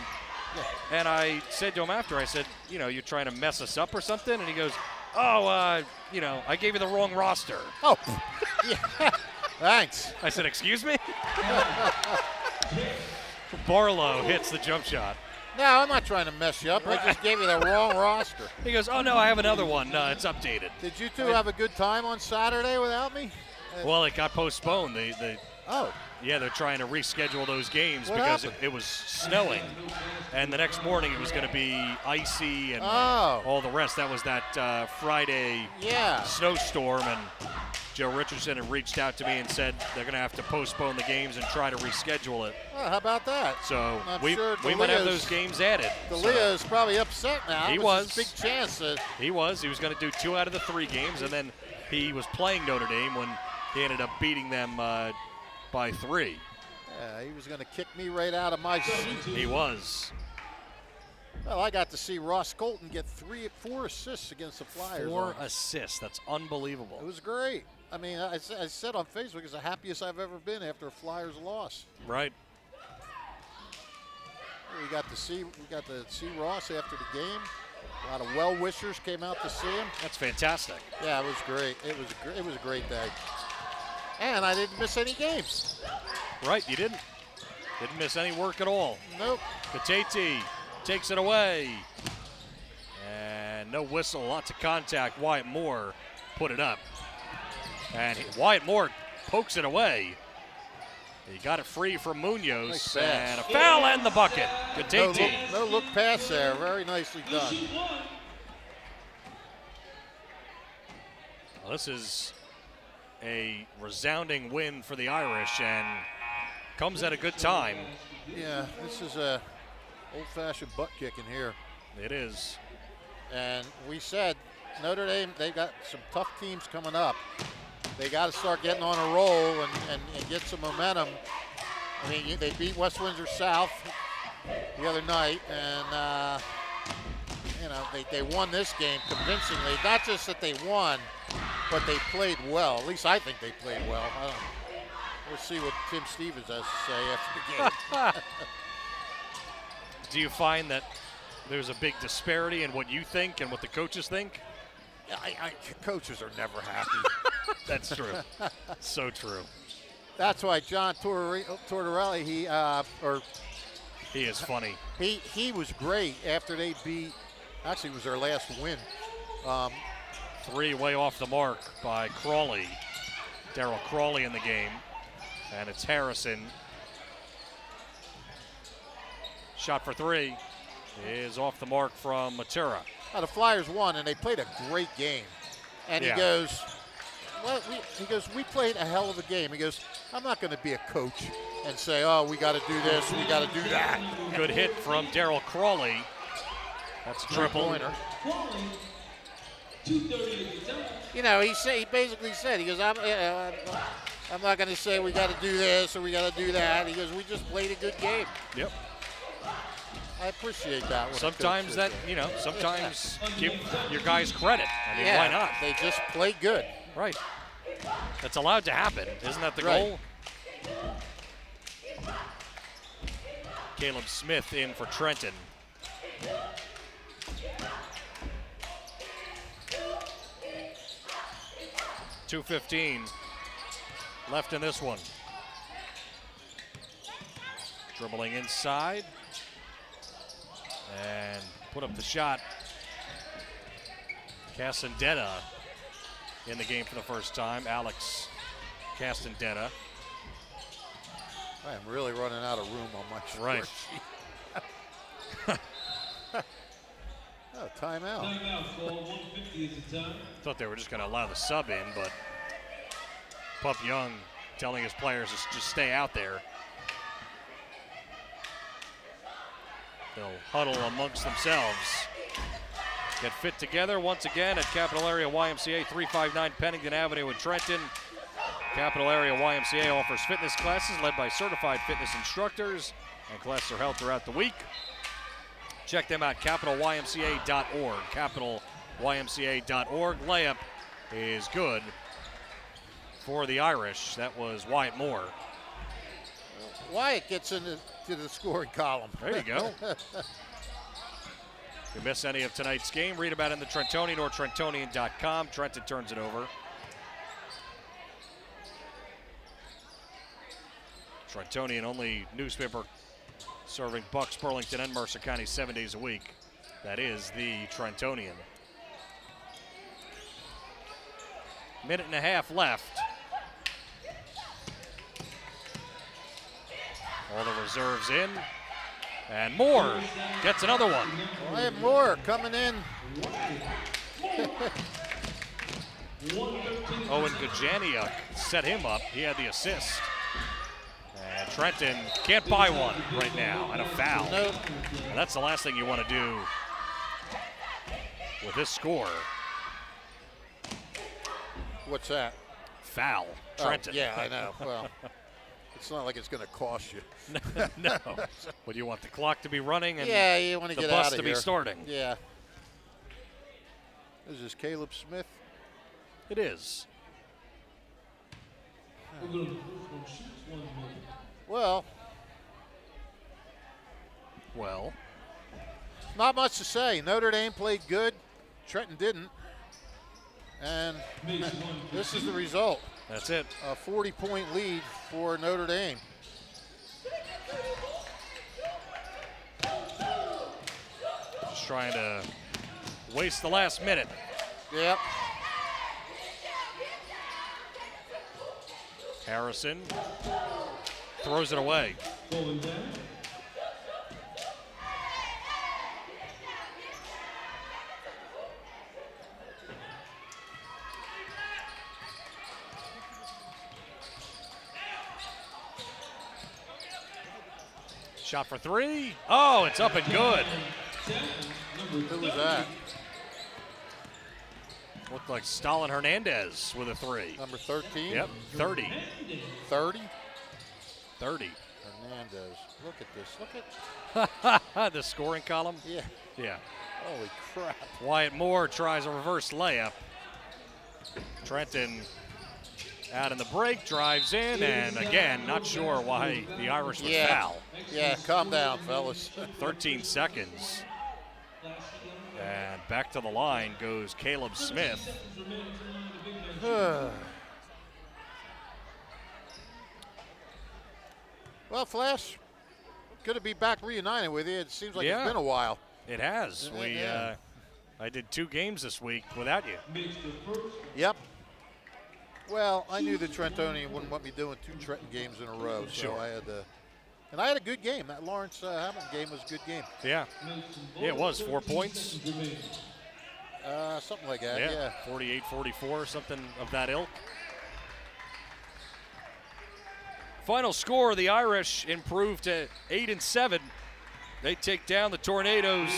and I said to him after, I said, you're trying to mess us up or something? And he goes, I gave you the wrong roster. Oh, yeah. Thanks. I said, excuse me? Barlow hits the jump shot. No, I'm not trying to mess you up. I just gave you the wrong roster. He goes, oh, no, I have another one. No, it's updated. Did you two have a good time on Saturday without me? Well, it got postponed. Oh. Yeah, they're trying to reschedule those games What because happened? it was snowing. And the next morning it was going to be icy and Oh. all the rest. That was that Friday snowstorm, and Joe Richardson had reached out to me and said they're going to have to postpone the games and try to reschedule it. Well, how about that? So I'm we sure might have those games added. D'Elia is probably upset now. He It was. his big chance. He was going to do 2 out of the 3 games, and then he was playing Notre Dame when he ended up beating them by 3. Yeah, he was going to kick me right out of my seat. He was. Well, I got to see Ross Colton get 4 assists against the Flyers. 4 assists. That's unbelievable. It was great. I mean, I said on Facebook, it's the happiest I've ever been after a Flyers loss. Right. We got to see Ross after the game. A lot of well-wishers came out to see him. That's fantastic. Yeah, it was great. It was a great day. And I didn't miss any games. Right, you didn't. Didn't miss any work at all. Nope. Katete takes it away. And no whistle, lots of contact. Wyatt Moore put it up. And Wyatt Moore pokes it away. He got it free from Munoz. Nice And a pass. foul and the bucket. Katete. No look pass there. Very nicely done. Well, this is a resounding win for the Irish and comes at a good time. Yeah, this is a old-fashioned butt kicking here. It is. And we said Notre Dame, they got some tough teams coming up. They got to start getting on a roll and get some momentum. I mean, they beat West Windsor South the other night, and they won this game convincingly. Not just that they won, but they played well. At least I think they played well. We'll see what Tim Stevens has to say after the game. Do you find that there's a big disparity in what you think and what the coaches think? Coaches are never happy. That's true. So true. That's why John Tortorelli, he is funny. He was great after they beat. Actually, it was their last win. 3 way off the mark by Crawley. Darryl Crawley in the game. And it's Harrison. Shot for 3 is off the mark from Matura. The Flyers won, and they played a great game. And Yeah. he goes, we played a hell of a game. He goes, I'm not going to be a coach and say, oh, we got to do this, we got to do that. Good hit from Darryl Crawley. That's a triple. Pointer. 2:30. He basically said, he goes, I'm not going to say we got to do this or we got to do that. He goes, we just played a good game. Yep. I appreciate that one. Sometimes sometimes give your guys credit. I mean, Yeah, why not? they just play good. Right. That's allowed to happen. Isn't that the Right. goal? Caleb Smith in for Trenton. .2:15 left in this one. Dribbling inside. And put up the shot. Castandetta in the game for the first time. Alex Castandetta. I am really running out of room on my score Right. sheet. Oh, timeout. Timeout, call 150 is the time. Thought they were just going to allow the sub in, but Pup Young telling his players to just stay out there. They'll huddle amongst themselves. Get fit together once again at Capital Area YMCA, 359 Pennington Avenue in Trenton. Capital Area YMCA offers fitness classes led by certified fitness instructors, and classes are held throughout the week. Check them out, capitalymca.org. Capitalymca.org. Layup is good for the Irish. That was Wyatt Moore. Wyatt gets into the scoring column. There you go. If you miss any of tonight's game, read about it in the Trentonian or Trentonian.com. Trenton turns it over. Trentonian, only newspaper serving Bucks, Burlington, and Mercer County 7 days a week. That is the Trentonian. Minute and a half left. All the reserves in. And Moore gets another one. Wyatt Moore coming in. Owen Gajaniuk set him up. He had the assist. And Trenton can't buy one right now, and a foul. Nope. And that's the last thing you want to do with this score. What's that? Foul, Trenton. Oh, yeah, I know. Well, it's not like it's going to cost you. No. But you want the clock to be running and yeah, you want to the get bus out of to here. be starting. Yeah. Is this Caleb Smith? It is. Well, not much to say. Notre Dame played good. Trenton didn't. And this is the result. That's it. A 40-point lead for Notre Dame. Just trying to waste the last minute. Yep. Harrison throws it away. Shot for three. Oh, it's up and good. Who was that? Looked like Stalin Hernandez with a three. Number 13? Yep, 30. 30? 30. Hernandez. Look at this. Look at The scoring column? Yeah. Yeah. Holy crap. Wyatt Moore tries a reverse layup. Trenton out in the break, drives in, and again, not sure why the Irish would foul. Yeah, calm down, fellas. 13 seconds. And back to the line goes Caleb Smith. Well, Flash, good to be back reunited with you. It seems like Yeah. it's been a while. It has. Yeah. I did 2 games this week without you. Yep. Well, I knew the Trentonian wouldn't want me doing 2 Trenton games in a row, so Sure. I had to. And I had a good game. That Lawrence Hamilton game was a good game. Yeah. Yeah, it was 4 points. Something like that, yeah. 48-44, something of that ilk. Final score, the Irish improved to 8-7. They take down the Tornadoes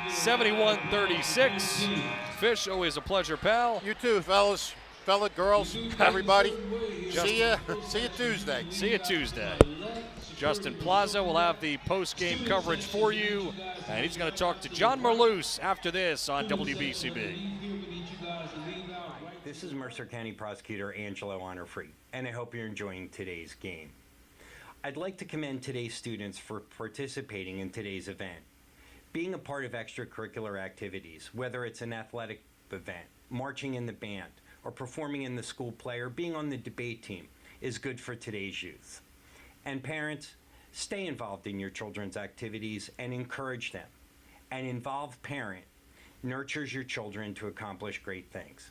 71-36. Fish, always a pleasure, pal. You too, fellas, girls, everybody. See you Tuesday. See you Tuesday. Justin Plaza will have the post-game coverage for you, and he's going to talk to John Merloose after this on WBCB. This is Mercer County Prosecutor Angelo Honor-Free, and I hope you're enjoying today's game. I'd like to commend today's students for participating in today's event. Being a part of extracurricular activities, whether it's an athletic event, marching in the band, or performing in the school play, or being on the debate team, is good for today's youth. And parents, stay involved in your children's activities and encourage them. An involved parent nurtures your children to accomplish great things.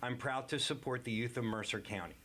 I'm proud to support the youth of Mercer County.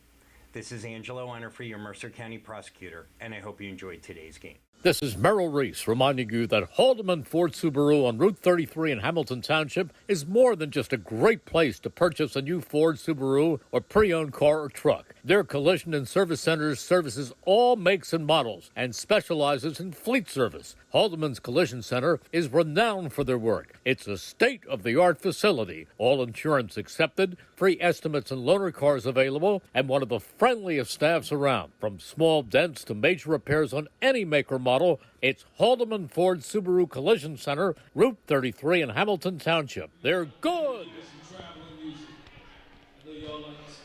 This is Angelo Honor-Free, your Mercer County Prosecutor, and I hope you enjoyed today's game. This is Merrill Reese reminding you that Haldeman Ford Subaru on Route 33 in Hamilton Township is more than just a great place to purchase a new Ford Subaru or pre-owned car or truck. Their collision and service centers services all makes and models and specializes in fleet service. Haldeman's Collision Center is renowned for their work. It's a state-of-the-art facility, all insurance accepted, free estimates and loaner cars available, and one of the friendliest staffs around. From small dents to major repairs on any make or model, it's Haldeman Ford Subaru Collision Center, Route 33 in Hamilton Township. They're good!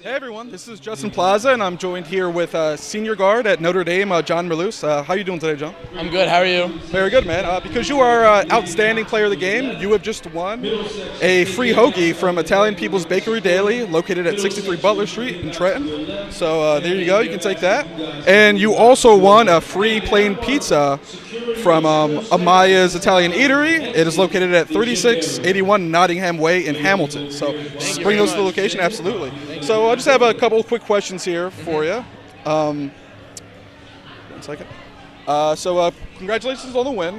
Hey everyone, this is Justin Plaza, and I'm joined here with senior guard at Notre Dame, John Merloose. How are you doing today, John? I'm good. How are you? Very good, man. Because you are outstanding player of the game, you have just won a free hoagie from Italian People's Bakery Daily, located at 63 Butler Street in Trenton. So there you go. You can take that. And you also won a free plain pizza from Amaya's Italian Eatery. It is located at 3681 Nottingham Way in Hamilton. So just bring those to the location, absolutely. So I just have a couple of quick questions here for you. 1 second. So congratulations on the win.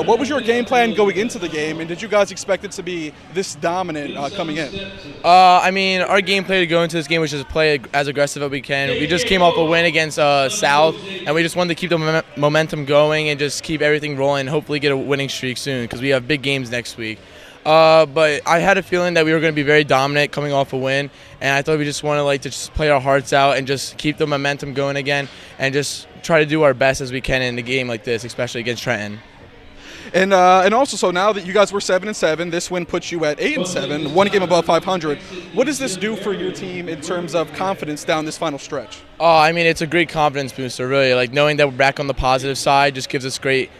What was your game plan going into the game, and did you guys expect it to be this dominant coming in? I mean, our game plan to go into this game was just play as aggressive as we can. We just came off a win against South, and we just wanted to keep the momentum going and just keep everything rolling and hopefully get a winning streak soon because we have big games next week. But I had a feeling that we were going to be very dominant coming off a win, and I thought we just wanted to just play our hearts out and just keep the momentum going again and just try to do our best as we can in a game like this, especially against Trenton. And also, so now that you guys were 7-7, this win puts you at 8-7, one game above 500. What does this do for your team in terms of confidence down this final stretch? Oh, I mean, it's a great confidence booster, really. Knowing that we're back on the positive side just gives us great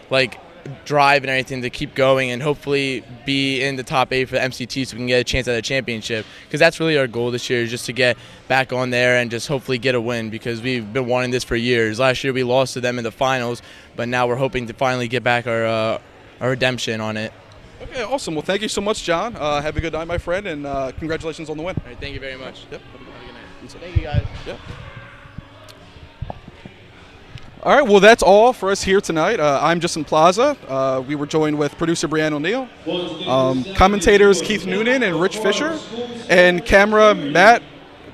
drive and everything to keep going and hopefully be in the top 8 for the MCT so we can get a chance at a championship, because that's really our goal this year, is just to get back on there and just hopefully get a win, because we've been wanting this for years. Last year we lost to them in the finals, but now we're hoping to finally get back our redemption on it. Okay, awesome. Well, thank you so much, John. Have a good night, my friend, and congratulations on the win. All right, thank you very much. Yep. Have a good night. Thank you, guys. Yep. All right, well, that's all for us here tonight. I'm Justin Plaza. We were joined with producer Brianne O'Neill, commentators Keith Noonan and Rich Fisher, and camera Matt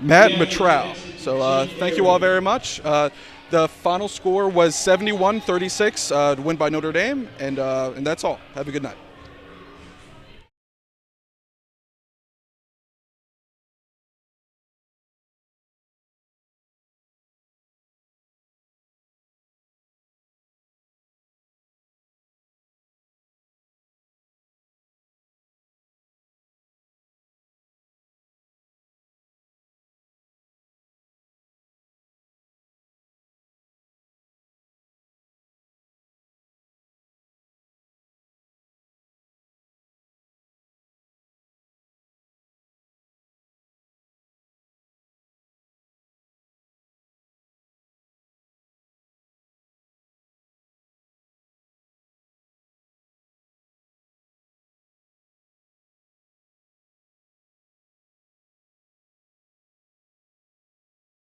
Matrow. So thank you all very much. The final score was 71-36 to win by Notre Dame, and that's all. Have a good night.